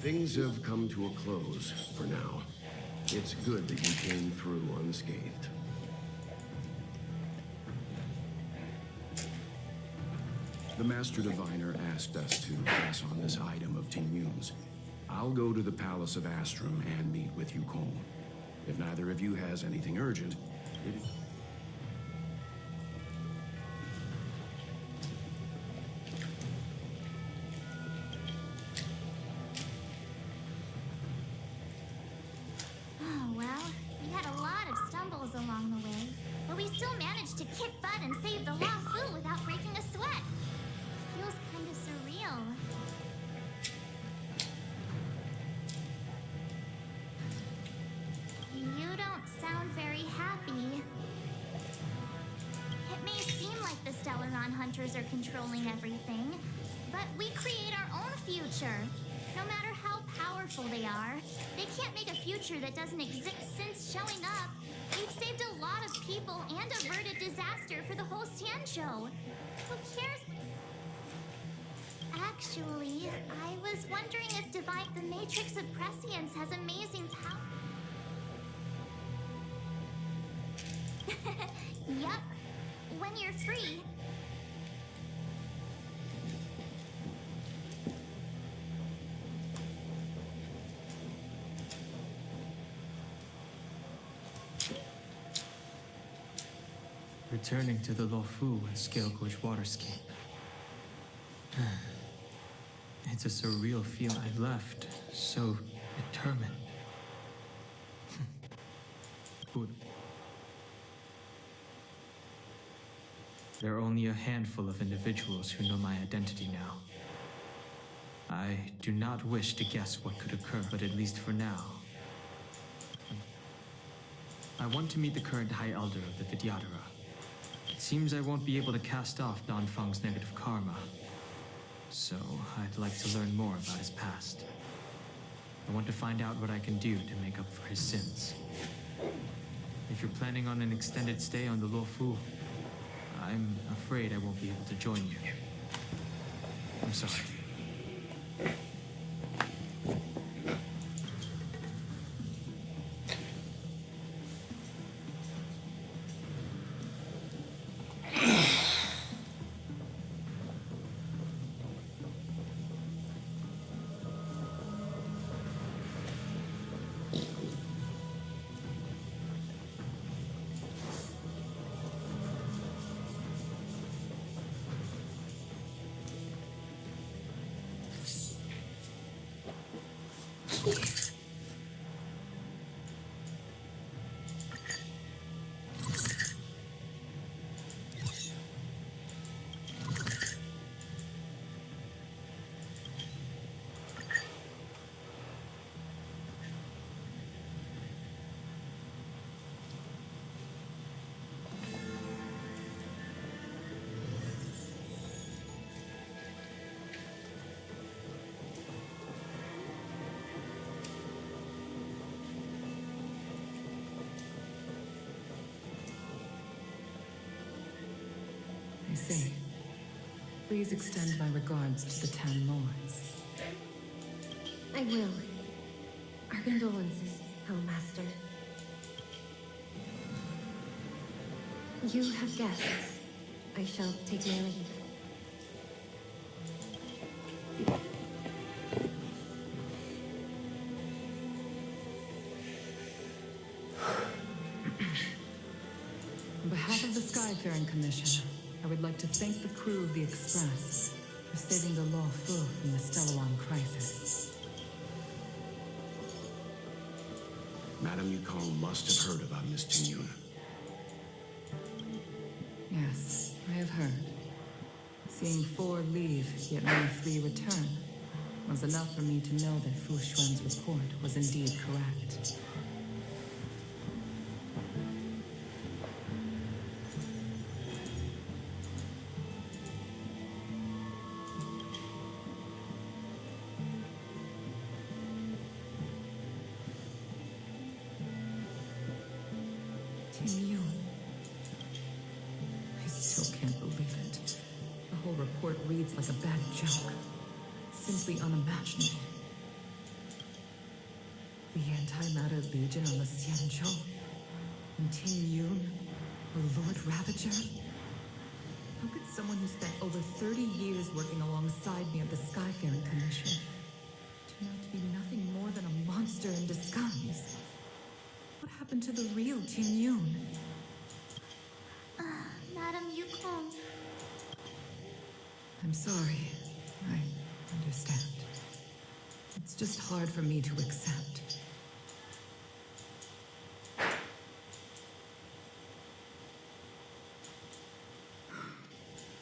Things have come to a close for now. It's good that you came through unscathed. The Master Diviner asked us to pass on this item of Tinyun's. I'll go to the Palace of Astrum and meet with Yukon. If neither of you has anything urgent, it... Oh, well, we had a lot of stumbles along the way, but we still managed to kick butt and save the Luofu without breaking a sweat. Feels kind of surreal. You don't sound very happy. It may seem like the Stellaron hunters are controlling everything, but we create our own future. No matter how powerful they are, they can't make a future that doesn't exist since showing up. We've saved a lot of people and averted disaster for the whole Xianzhou. Who cares? Actually, I was wondering if the Matrix of Prescience has amazing power. Yup. When you're free. Returning to the Luofu and Scale Gorge waterscape. It's a surreal feel I left, so determined. Good. There are only a handful of individuals who know my identity now. I do not wish to guess what could occur, but at least for now. I want to meet the current High Elder of the Vidyadhara. It seems I won't be able to cast off Danfeng's negative karma. So, I'd like to learn more about his past. I want to find out what I can do to make up for his sins. If you're planning on an extended stay on the Luofu, I'm afraid I won't be able to join you. I'm sorry. I see. Please extend my regards to the 10 lords. I will. Our condolences, Hellmaster. You have guests. I shall take my leave. On behalf of the Skyfaring Commission, I would like to thank the crew of the Express for saving the Luofu from the Stellaron crisis. Madame Yukon must have heard about Miss Tinyun. Yes, I have heard. Seeing 4 leave, yet only 3 return, was enough for me to know that Fu Xuan's report was indeed correct. Tinyun. I still can't believe it. The whole report reads like a bad joke. It's simply unimaginable. The Antimatter Legion on the Xianzhou? And Ting Yun, the Lord Ravager? How could someone who spent over 30 years working alongside me at the Skyfaring Commission turn out to be nothing more than a monster in disguise? What happened to the real Ting Yun? Madam Yukong. I'm sorry. I understand. It's just hard for me to accept.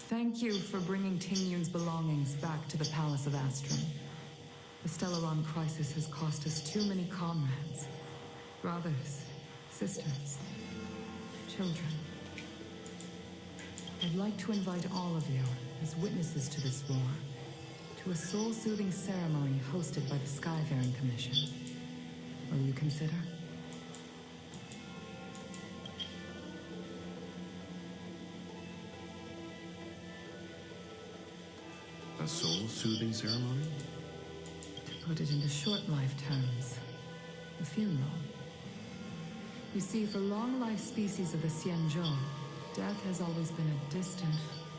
Thank you for bringing Ting Yun's belongings back to the Palace of Astrum. The Stellaron crisis has cost us too many comrades. Brothers, sisters, children. I'd like to invite all of you, as witnesses to this war, to a soul-soothing ceremony hosted by the Skyfaring Commission. Will you consider? A soul-soothing ceremony? To put it into short-life terms, a funeral. You see, for long-life species of the Xianzhou, death has always been a distant,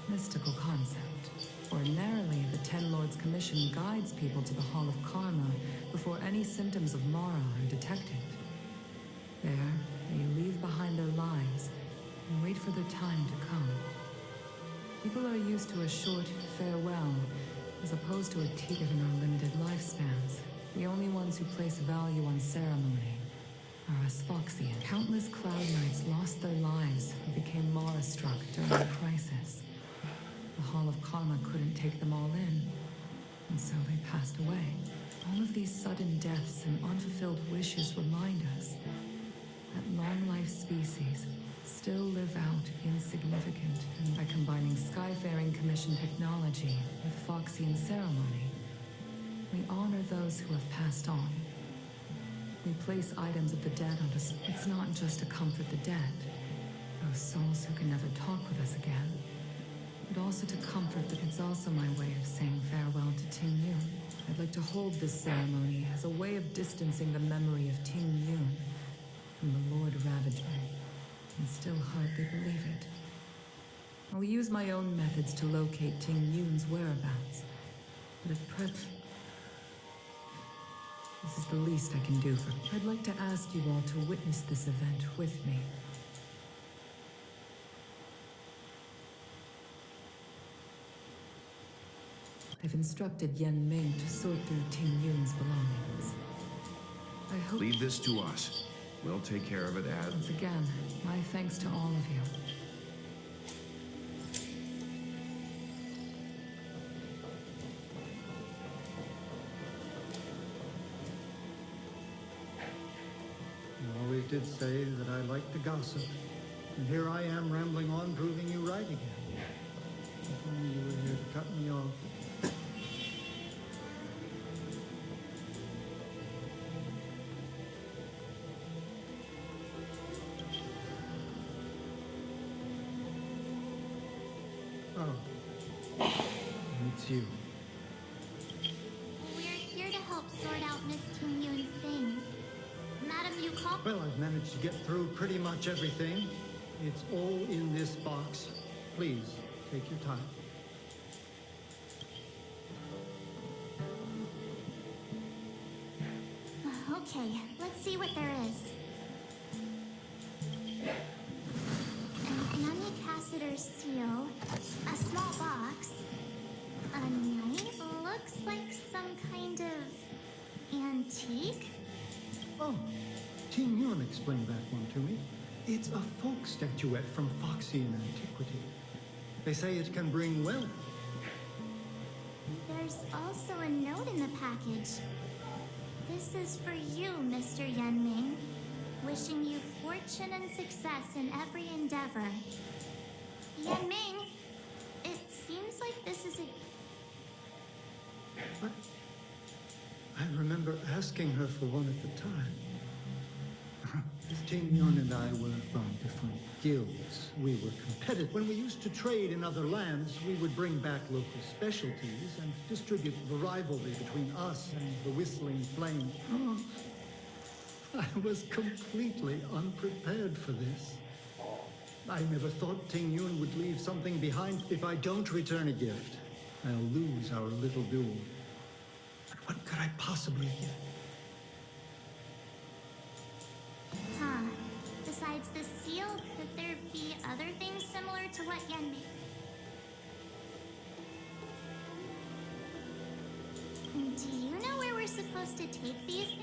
mystical concept. Ordinarily, the Ten Lords Commission guides people to the Hall of Karma before any symptoms of Mara are detected. There, they leave behind their lives and wait for their time to come. People are used to a short farewell, as opposed to a tea given our limited lifespans. The only ones who place value on ceremony are us Foxian. Countless Cloud Knights lost their lives and became Mara-struck during the crisis. The Hall of Karma couldn't take them all in, and so they passed away. All of these sudden deaths and unfulfilled wishes remind us that long-life species still live out insignificant. And by combining Skyfaring Commission technology with Foxian ceremony, we honor those who have passed on. We place items of the dead onto... It's not just to comfort the dead, those souls who can never talk with us again, but also to comfort them. It's also my way of saying farewell to Ting Yun. I'd like to hold this ceremony as a way of distancing the memory of Ting Yun from the Lord Ravager, and still hardly believe it. I'll use my own methods to locate Ting Yun's whereabouts, but at present, this is the least I can do for... I'd like to ask you all to witness this event with me. I've instructed Yan Ming to sort through Ting Yun's belongings. I hope... Leave this to us. We'll take care of it as... Once again, my thanks to all of you. You always did say that I liked to gossip. And here I am rambling on, proving you right again. If only you were here to cut me off. Oh. It's you. We're here to help sort out Miss Ting Yun's things. Madam Yukong? Well, I've managed to get through pretty much everything. It's all in this box. Please, take your time. Okay, let's see what there is. An unicasseter seal, a small box, a knife, looks like some kind of antique. Oh, Ting Yun explained that one to me. It's a folk statuette from Foxian antiquity. They say it can bring wealth. There's also a note in the package. This is for you, Mr. Yan Ming. Wishing you fortune and success in every endeavor. Yan Ming, it seems like this is a... But I remember asking her for one at the time. Ting Yun and I were from different guilds. We were competitive. When we used to trade in other lands, we would bring back local specialties and distribute the rivalry between us and the Whistling Flame. I was completely unprepared for this. I never thought Ting Yun would leave something behind. If I don't return a gift, I'll lose our little duel. But what could I possibly give? Huh. Besides the seal, could there be other things similar to what Yen made? Do you know where we're supposed to take these things?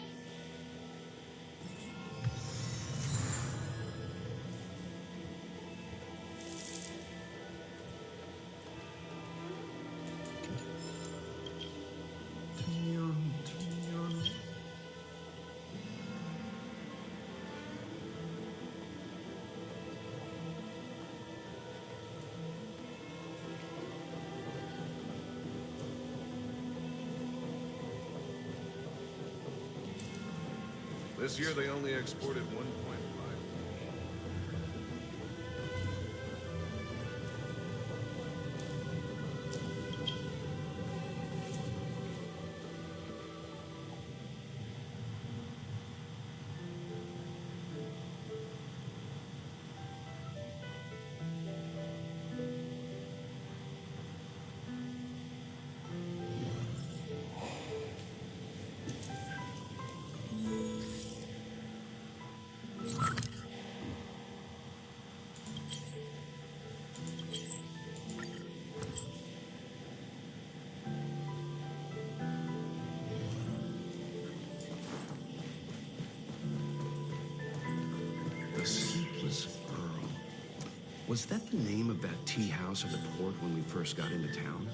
Ting Yun. This year they only exported 1.5. The Sleepless Earl. Was that the name of that tea house at the port when we first got into town?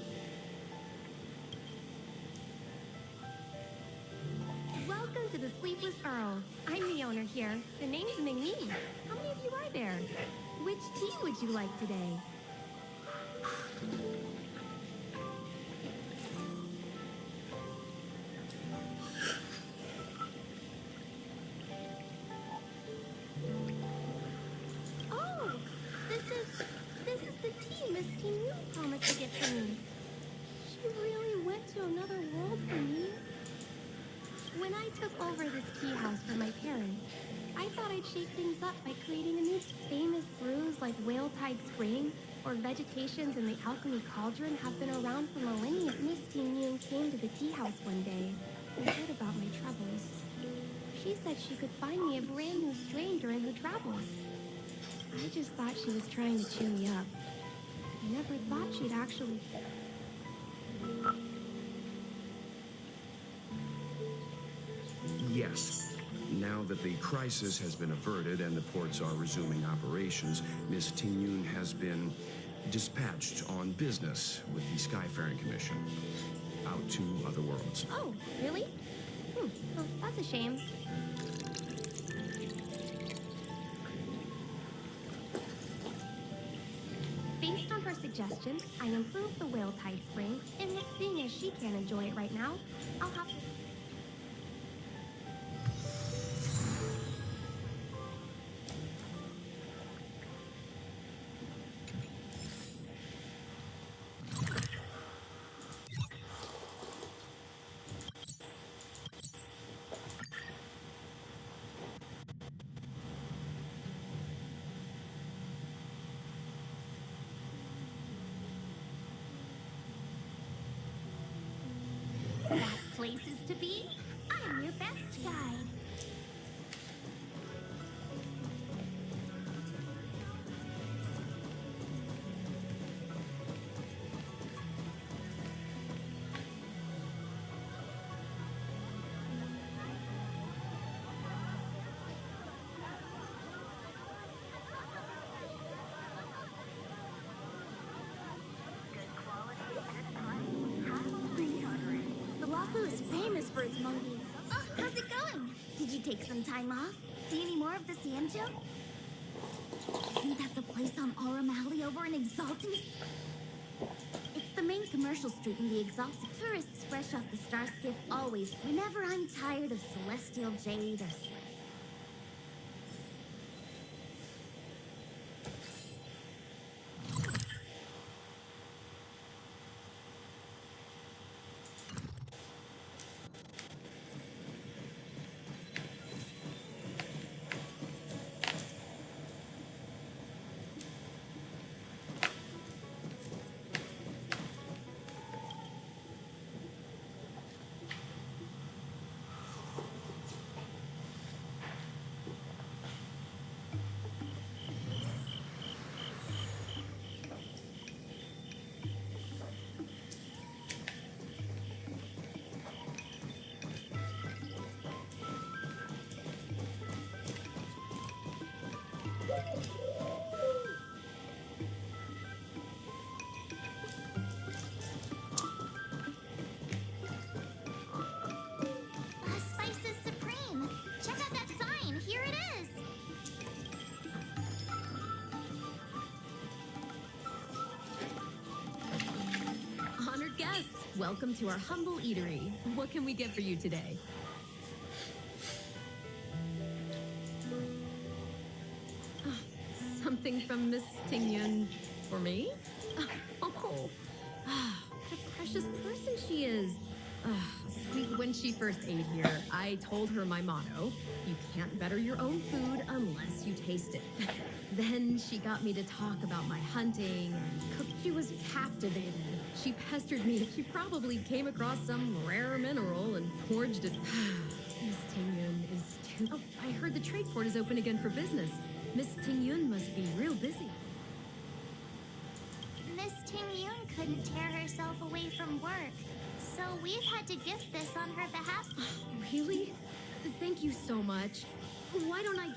Welcome to the Sleepless Earl. I'm the owner here. The name's Ming Yi. How many of you are there? Which tea would you like today? Oh, this is the tea Miss Ting Yun promised to get for me. She really went to another world for me. When I took over this tea house for my parents, I thought I'd shake things up by creating a new famous brews like Whale Tide Spring or Vegetations in the Alchemy Cauldron have been around for millennia. Miss Ting Yun came to the tea house one day and heard about my troubles. She said she could find me a brand new strain during her travels. I just thought she was trying to cheer me up. I never thought she'd actually... Yes. Now that the crisis has been averted and the ports are resuming operations, Miss Ting Yun has been dispatched on business with the Skyfaring Commission out to other worlds. Oh, really? Well, that's a shame. Based on her suggestion, I improved the Whale Tide Spring, and seeing as she can't enjoy it right now, I'll have to... That places to be? I'm your best guide. Luofu is famous for its monkeys. Oh, how's it going? Did you take some time off? See any more of the Xianzhou? Isn't that the place on Aurum Alley over in Exalted? It's the main commercial street in the Exalted. Tourists fresh off the Star Skiff always, whenever I'm tired of celestial jade or... Welcome to our humble eatery. What can we get for you today? Something from Miss Tingyun for me? Oh, what a precious person she is. Sweet, when she first ate here, I told her my motto: you can't better your own food unless you taste it. Then she got me to talk about my hunting and cook. She was captivated. She pestered me. She probably came across some rare mineral and forged it. Miss Tingyun is too... Oh, I heard the trade port is open again for business. Miss Tingyun must be real busy. Miss Tingyun couldn't tear herself away from work, so we've had to gift this on her behalf. Really? Thank you so much. Why don't I...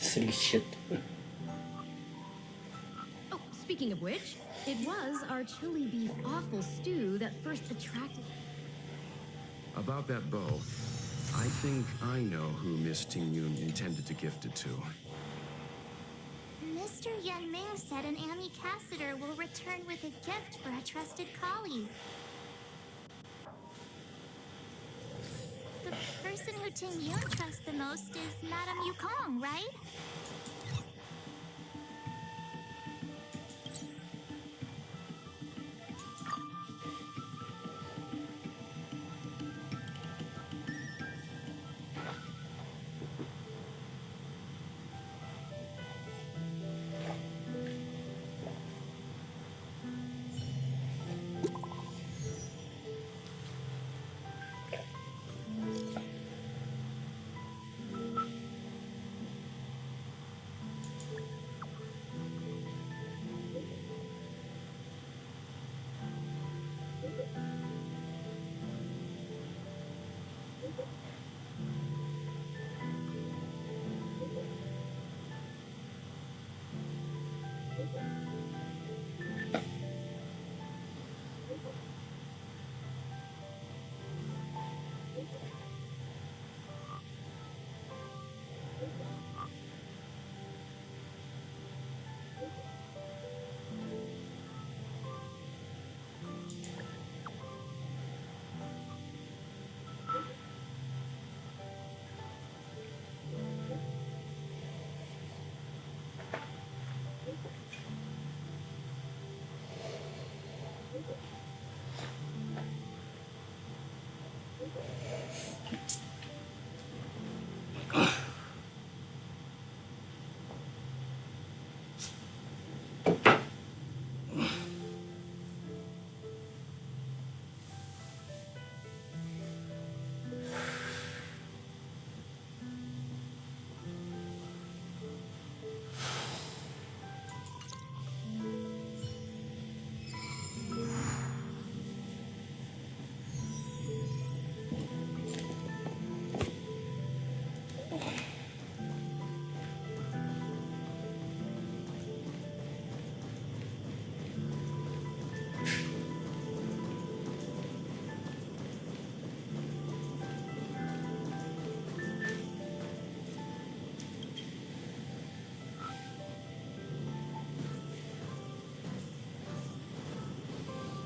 Silly shit. Oh, speaking of which, it was our chili beef offal stew that first attracted... About that bow, I think I know who Miss Tingyun intended to gift it to. Mr. Yanming said an ambassador will return with a gift for a trusted colleague. The person who Tingyun trusts the most is Madame Yukong, right?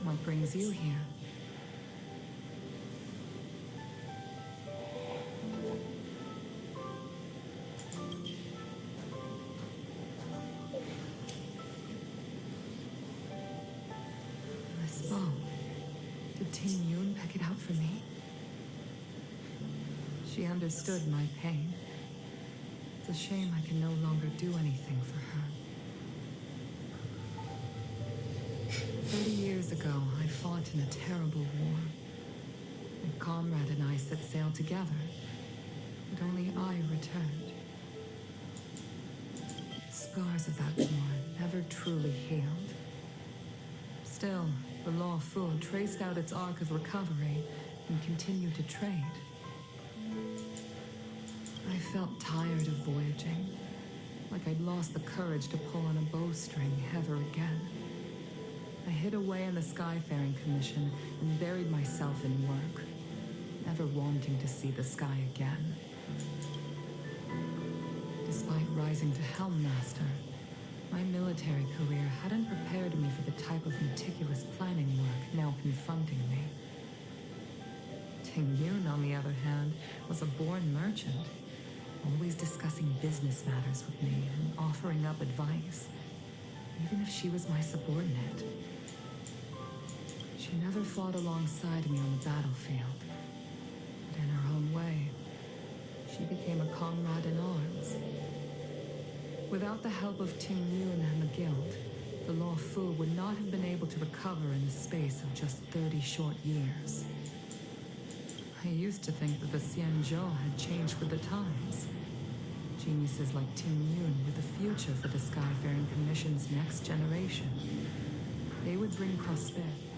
What brings you here? This bow. Did Tingyun pick it out for me? She understood my pain. It's a shame I can no longer do anything for her. 30 years ago, I fought in a terrible war. My comrade and I set sail together, but only I returned. Scars of that war never truly healed. Still, the Luofu traced out its arc of recovery and continued to trade. I felt tired of voyaging, like I'd lost the courage to pull on a bowstring ever again. I hid away in the Skyfaring Commission and buried myself in work, never wanting to see the sky again. Despite rising to Helm Master, My military career hadn't prepared me for the type of meticulous planning work now confronting me. Ting Yun, on the other hand, was a born merchant, always discussing business matters with me and offering up advice, even if she was my subordinate. She never fought alongside me on the battlefield, but in her own way, she became a comrade in arms. Without the help of Ting Yun and the guild, the Luofu would not have been able to recover in the space of just 30 short years. I used to think that the Xianzhou had changed with the times. Geniuses like Ting Yun were the future for the Skyfaring Commission's next generation. They would bring prosperity.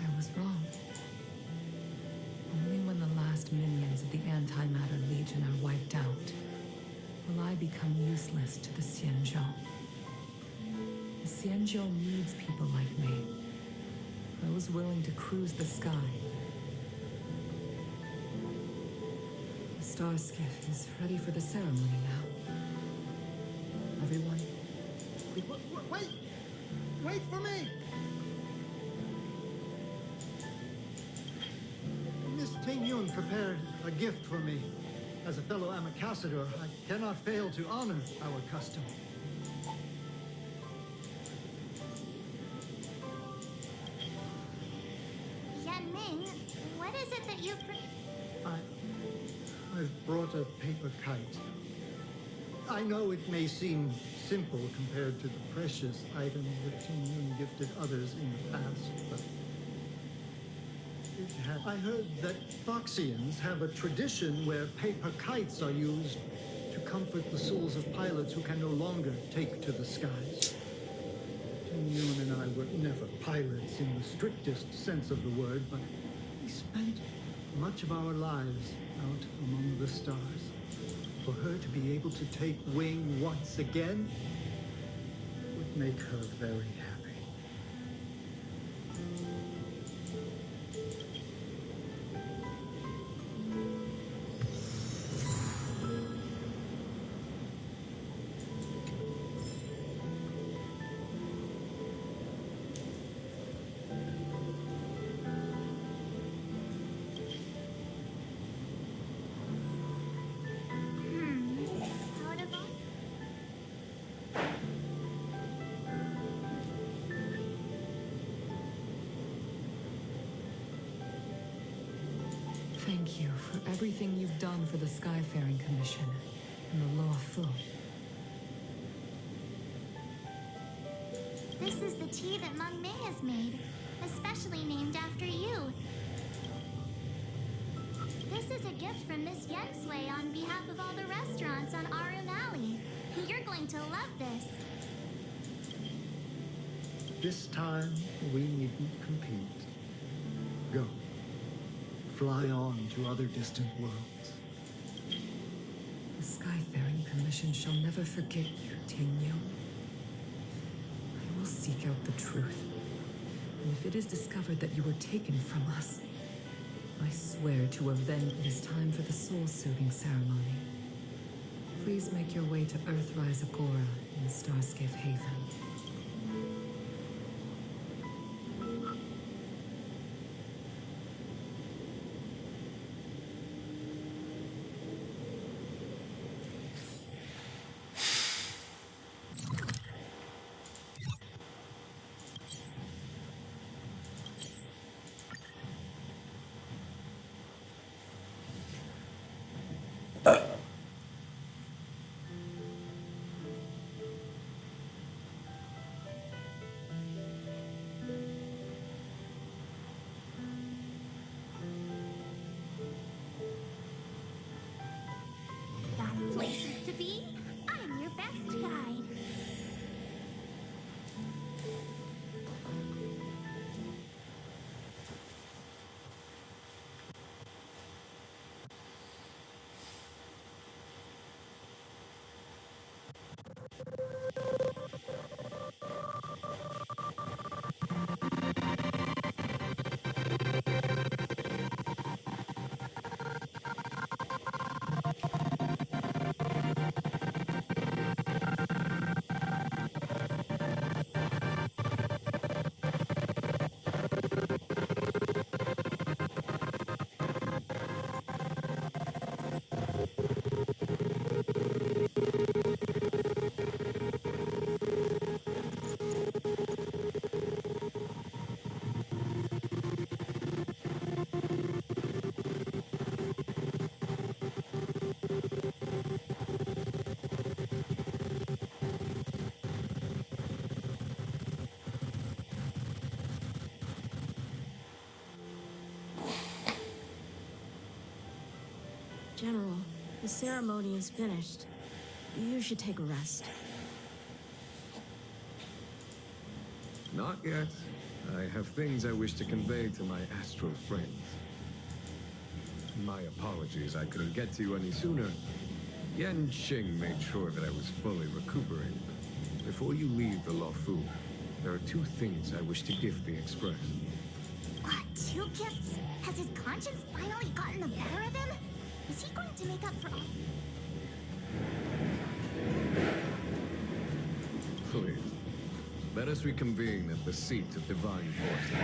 I was wrong. Only when the last minions of the Antimatter Legion are wiped out will I become useless to the Xianzhou. The Xianzhou needs people like me, those willing to cruise the sky. The star skiff is ready for the ceremony now. Everyone, Wait! Wait for me! Miss Ting Yun prepared a gift for me. As a fellow ambassador, I cannot fail to honor our custom. Yanming, what is it that you've I've brought a paper kite. I know it may seem simple compared to the precious items that Ting Yun gifted others in the past, but I heard that Foxians have a tradition where paper kites are used to comfort the souls of pilots who can no longer take to the skies. Ting Yun and I were never pilots in the strictest sense of the word, but we spent much of our lives out among the stars. For her to be able to take wing once again would make her very happy. Thank you for everything you've done for the Skyfaring Commission and the Luofu. This is the tea that Meng Ming has made, especially named after you. This is a gift from Miss Yensui on behalf of all the restaurants on Arum Alley. You're going to love this. This time, we needn't compete. Go. Fly on to other distant worlds. The Skyfaring Commission shall never forget you, Ting Yun. I will seek out the truth. And if it is discovered that you were taken from us, I swear to avenge. It is time for the soul-soothing ceremony. Please make your way to Earthrise Agora in Starscape Haven. General, the ceremony is finished. You should take a rest. Not yet. I have things I wish to convey to my astral friends. My apologies I couldn't get to you any sooner. Yan Qing made sure that I was fully recuperated. Before you leave the Luofu, there are two things I wish to gift the Express. What, 2 gifts? Has his conscience finally gotten the better of him? Is he going to make up for all... Please, let us reconvene at the seat of divine force.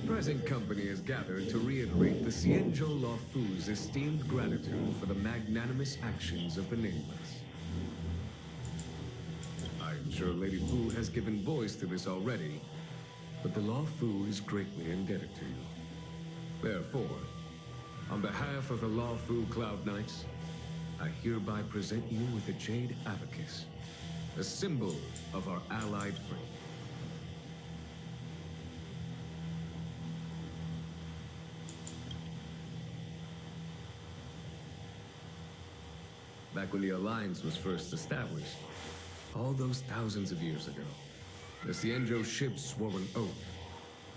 Present company is gathered to reiterate the Xianzhou Luofu's esteemed gratitude for the magnanimous actions of the Nameless. I'm sure Lady Fu has given voice to this already, but the Luofu is greatly indebted to you. Therefore, on behalf of the Luofu Cloud Knights, I hereby present you with a Jade Abacus, a symbol of our allied friend. Back when the Alliance was first established, all those thousands of years ago, the Xianzhou ships swore an oath,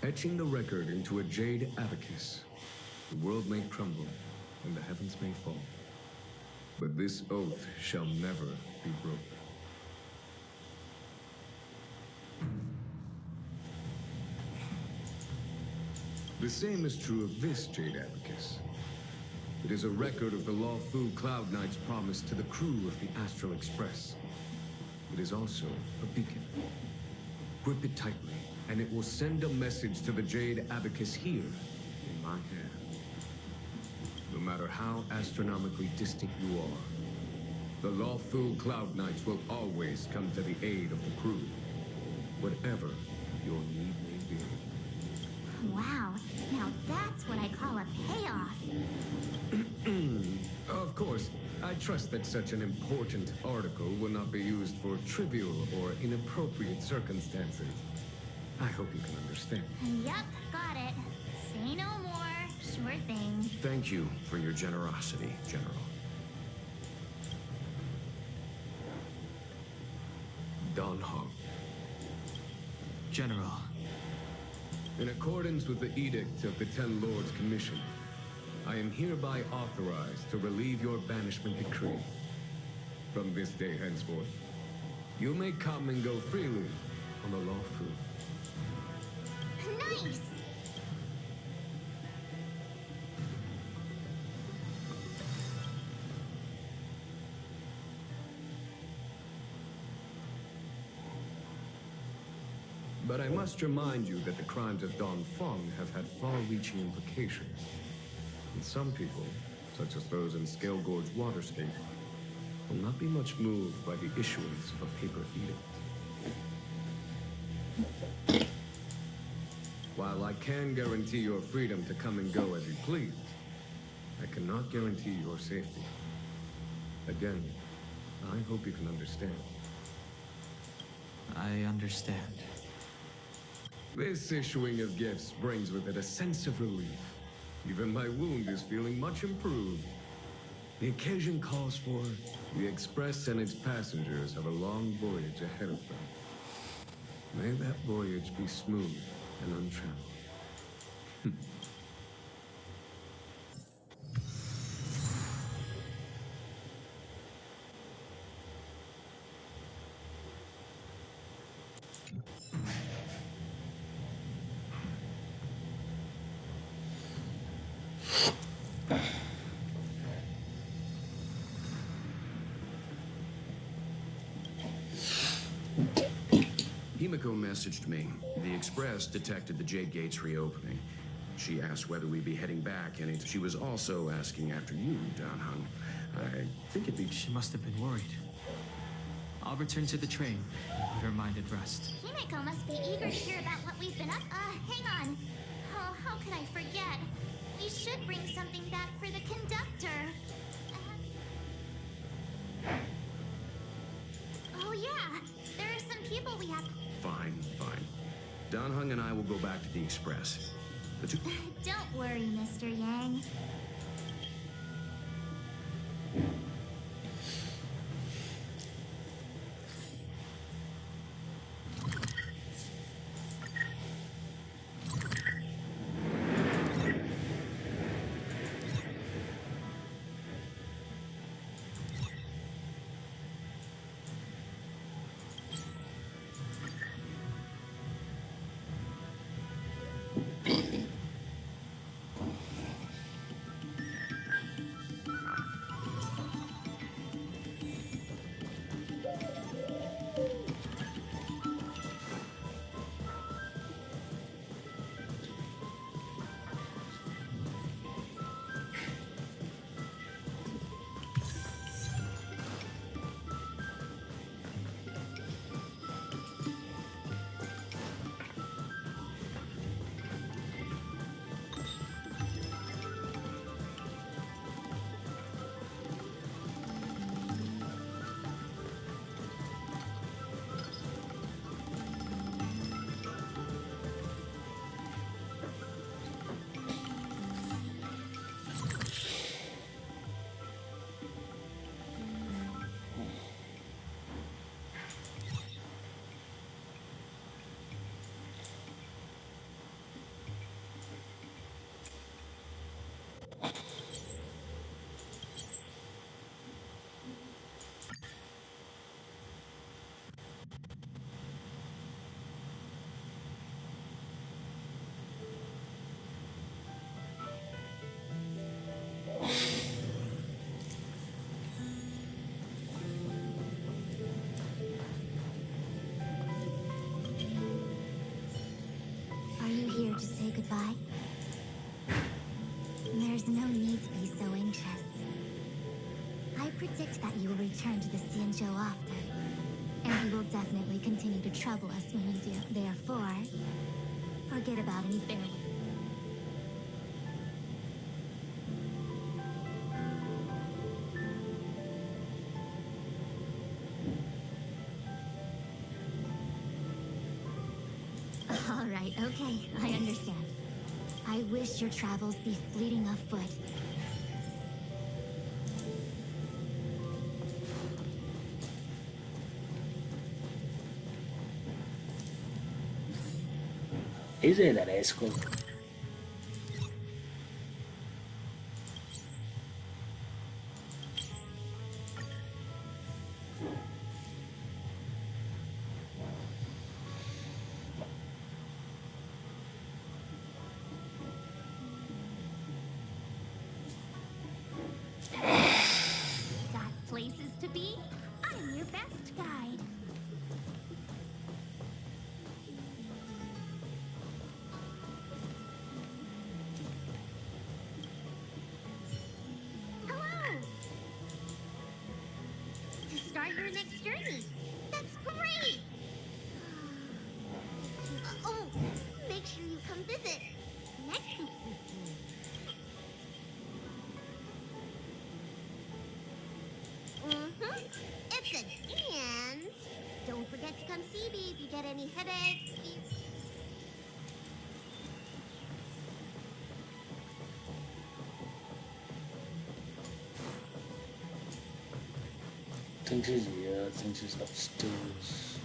etching the record into a Jade Abacus. The world may crumble, and the heavens may fall, but this oath shall never be broken. The same is true of this Jade Abacus. It is a record of the Luofu Cloud Knight's promise to the crew of the Astral Express. It is also a beacon. Grip it tightly, and it will send a message to the Jade Abacus here, in my hand. No matter how astronomically distant you are, the Luofu Cloud Knights will always come to the aid of the crew, whatever your need may be. Wow, now that's what I call a payoff. Of course, I trust that such an important article will not be used for trivial or inappropriate circumstances. I hope you can understand. Yup, got it. Say no more. Sure thing. Thank you for your generosity, General. Don Hong. General. In accordance with the Edict of the Ten Lords Commission, I am hereby authorized to relieve your banishment decree. From this day henceforth, you may come and go freely on the Luofu. Nice! But I must remind you that the crimes of Dongfeng have had far-reaching implications. And some people, such as those in Scale Gorge Waterscape, will not be much moved by the issuance of a paper edict. While I can guarantee your freedom to come and go as you please, I cannot guarantee your safety. Again, I hope you can understand. I understand. This issuing of gifts brings with it a sense of relief. Even my wound is feeling much improved. The occasion calls for the Express and its passengers have a long voyage ahead of them. May that voyage be smooth and untrammeled. Akiko messaged me. The Express detected the Jade Gates reopening. She asked whether we'd be heading back, and she was also asking after you, Danhung. I think it'd be... She must have been worried. I'll return to the train and put her mind at rest. Himeko must be eager to hear about what we've been up. Hang on. Oh, how could I forget? We should bring something back for the conductor. Oh yeah, there are some people we have. Fine, fine. Danhung and I will go back to the Express. The two... Don't worry, Mr. Yang. Are you here to say goodbye? There's no need to be so anxious. I predict that you will return to the Xianzhou often, and you will definitely continue to trouble us when you do. Therefore, forget about any farewell. All right, okay, I understand. I wish your travels be fleeting of foot. Tedesco. Got places to be? I'm your best guide. Hello! To start your next journey. That's great! Oh, make sure you come visit. Next week. It's an and. Don't forget to come see me if you get any headaches. I think she's upstairs.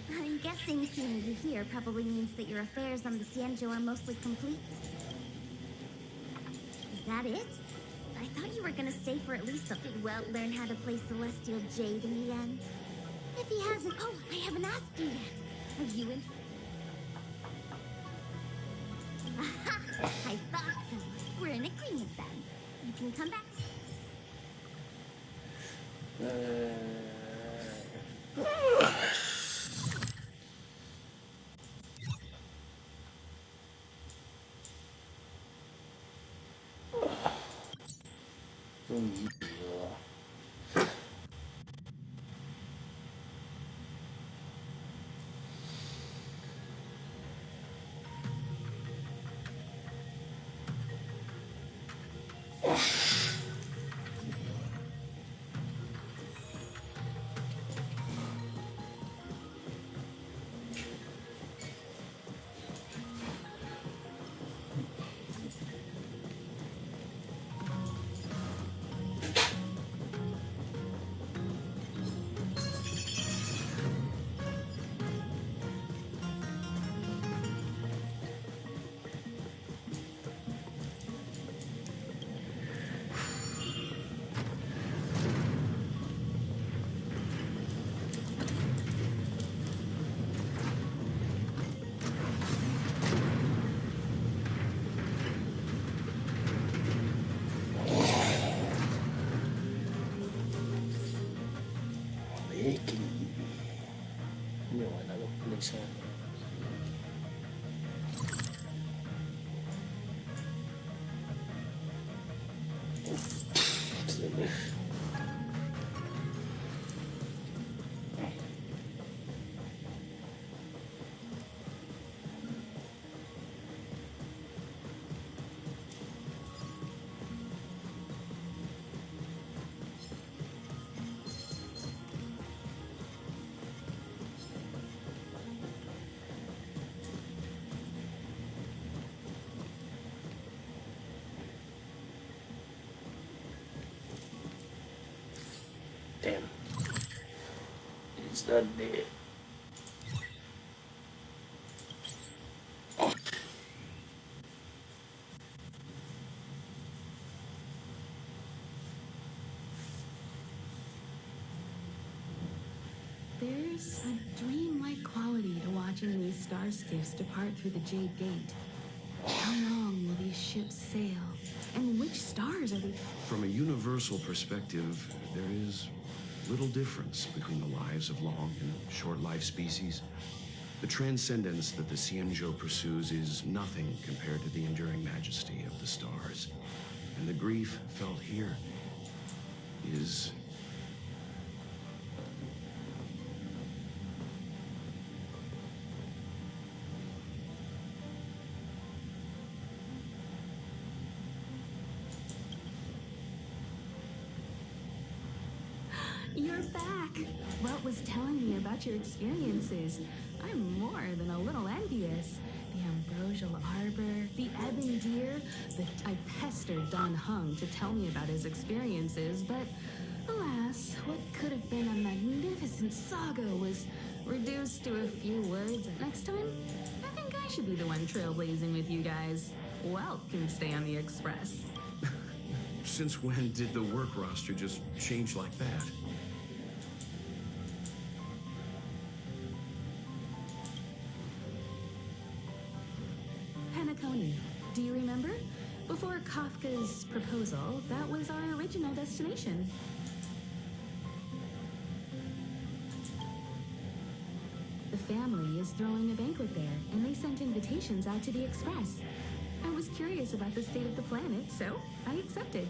I'm guessing seeing you here probably means that your affairs on the Xianzhou are mostly complete. Is that it? I thought you were gonna stay for at least a... Did Welt learn how to play Celestial Jade in the end? If he hasn't... Oh, I haven't asked you yet. Are you in... Aha! I thought so. We're in agreement then. You can come back. Damn. It's not there. There's a dreamlike quality to watching these starscapes depart through the Jade Gate. How long will these ships sail? And which stars are they? From a universal perspective, there is little difference between the lives of long and short-lived species. The transcendence that the Xianzhou pursues is nothing compared to the enduring majesty of the stars. And the grief felt here is... You're back. Welt was telling me about your experiences. I'm more than a little envious. The ambrosial arbor, the ebon deer. I pestered Don Hung to tell me about his experiences, but alas, what could have been a magnificent saga was reduced to a few words. Next time, I think I should be the one trailblazing with you guys. Welt can stay on the Express. Since when did the work roster just change like that? Do you remember? Before Kafka's proposal, that was our original destination. The family is throwing a banquet there, and they sent invitations out to the Express. I was curious about the state of the planet, so I accepted.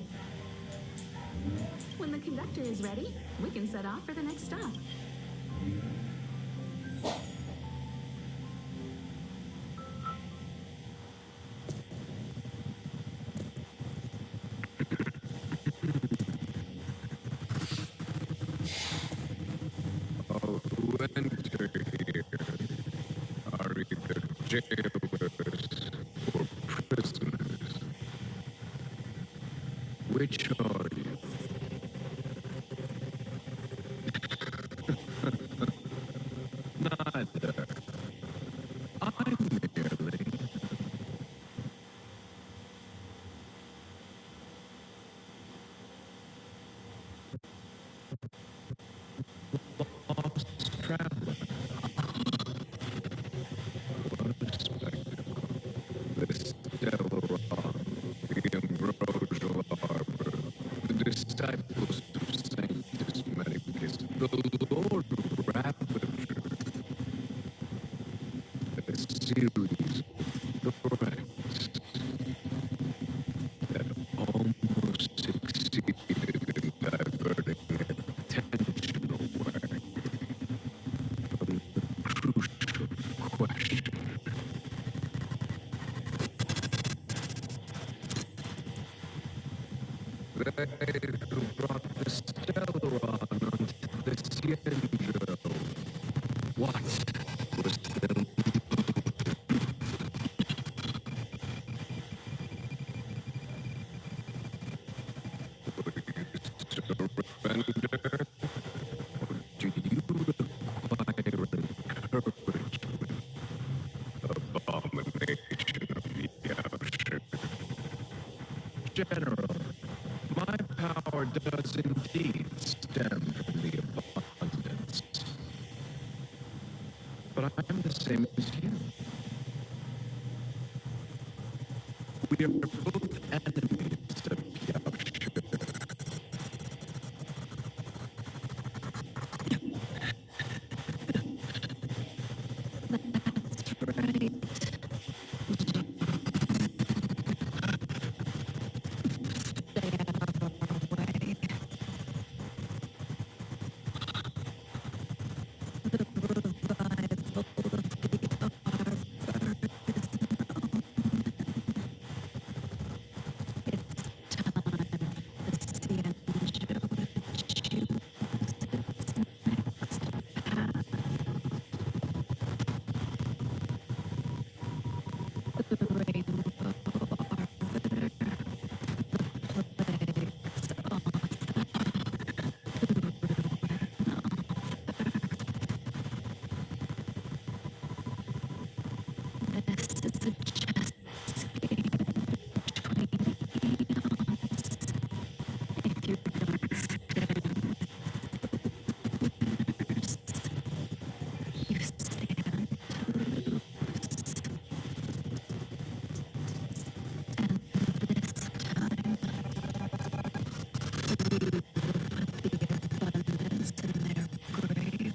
When the conductor is ready, we can set off for the next stop. Jailers or prisoners. Which are you? Neither. I'm merely... series of threats that almost succeeded in diverting attention away from the crucial question. They who brought the Stellaron onto the Xianzhou. What was their motive? Will you surrender? Or do you require encouragement? Abomination of the ocean. General, my power does indeed stem from the abundance. But I am the same as you. We are both enemies of Xiaoshi. That's right. Stay out of our way. The revival of the Arbor is known. It's time the Xianzhou chooses its next path. The Rainbow Arbiter, the Plague's author, the Ruin author. This is a chess game between eons. If you don't stand with the winners, you stand to lose. And this time, we will put the abundance in their grave.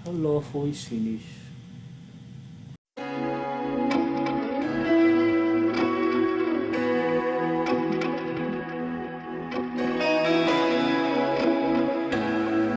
Luofu is finished.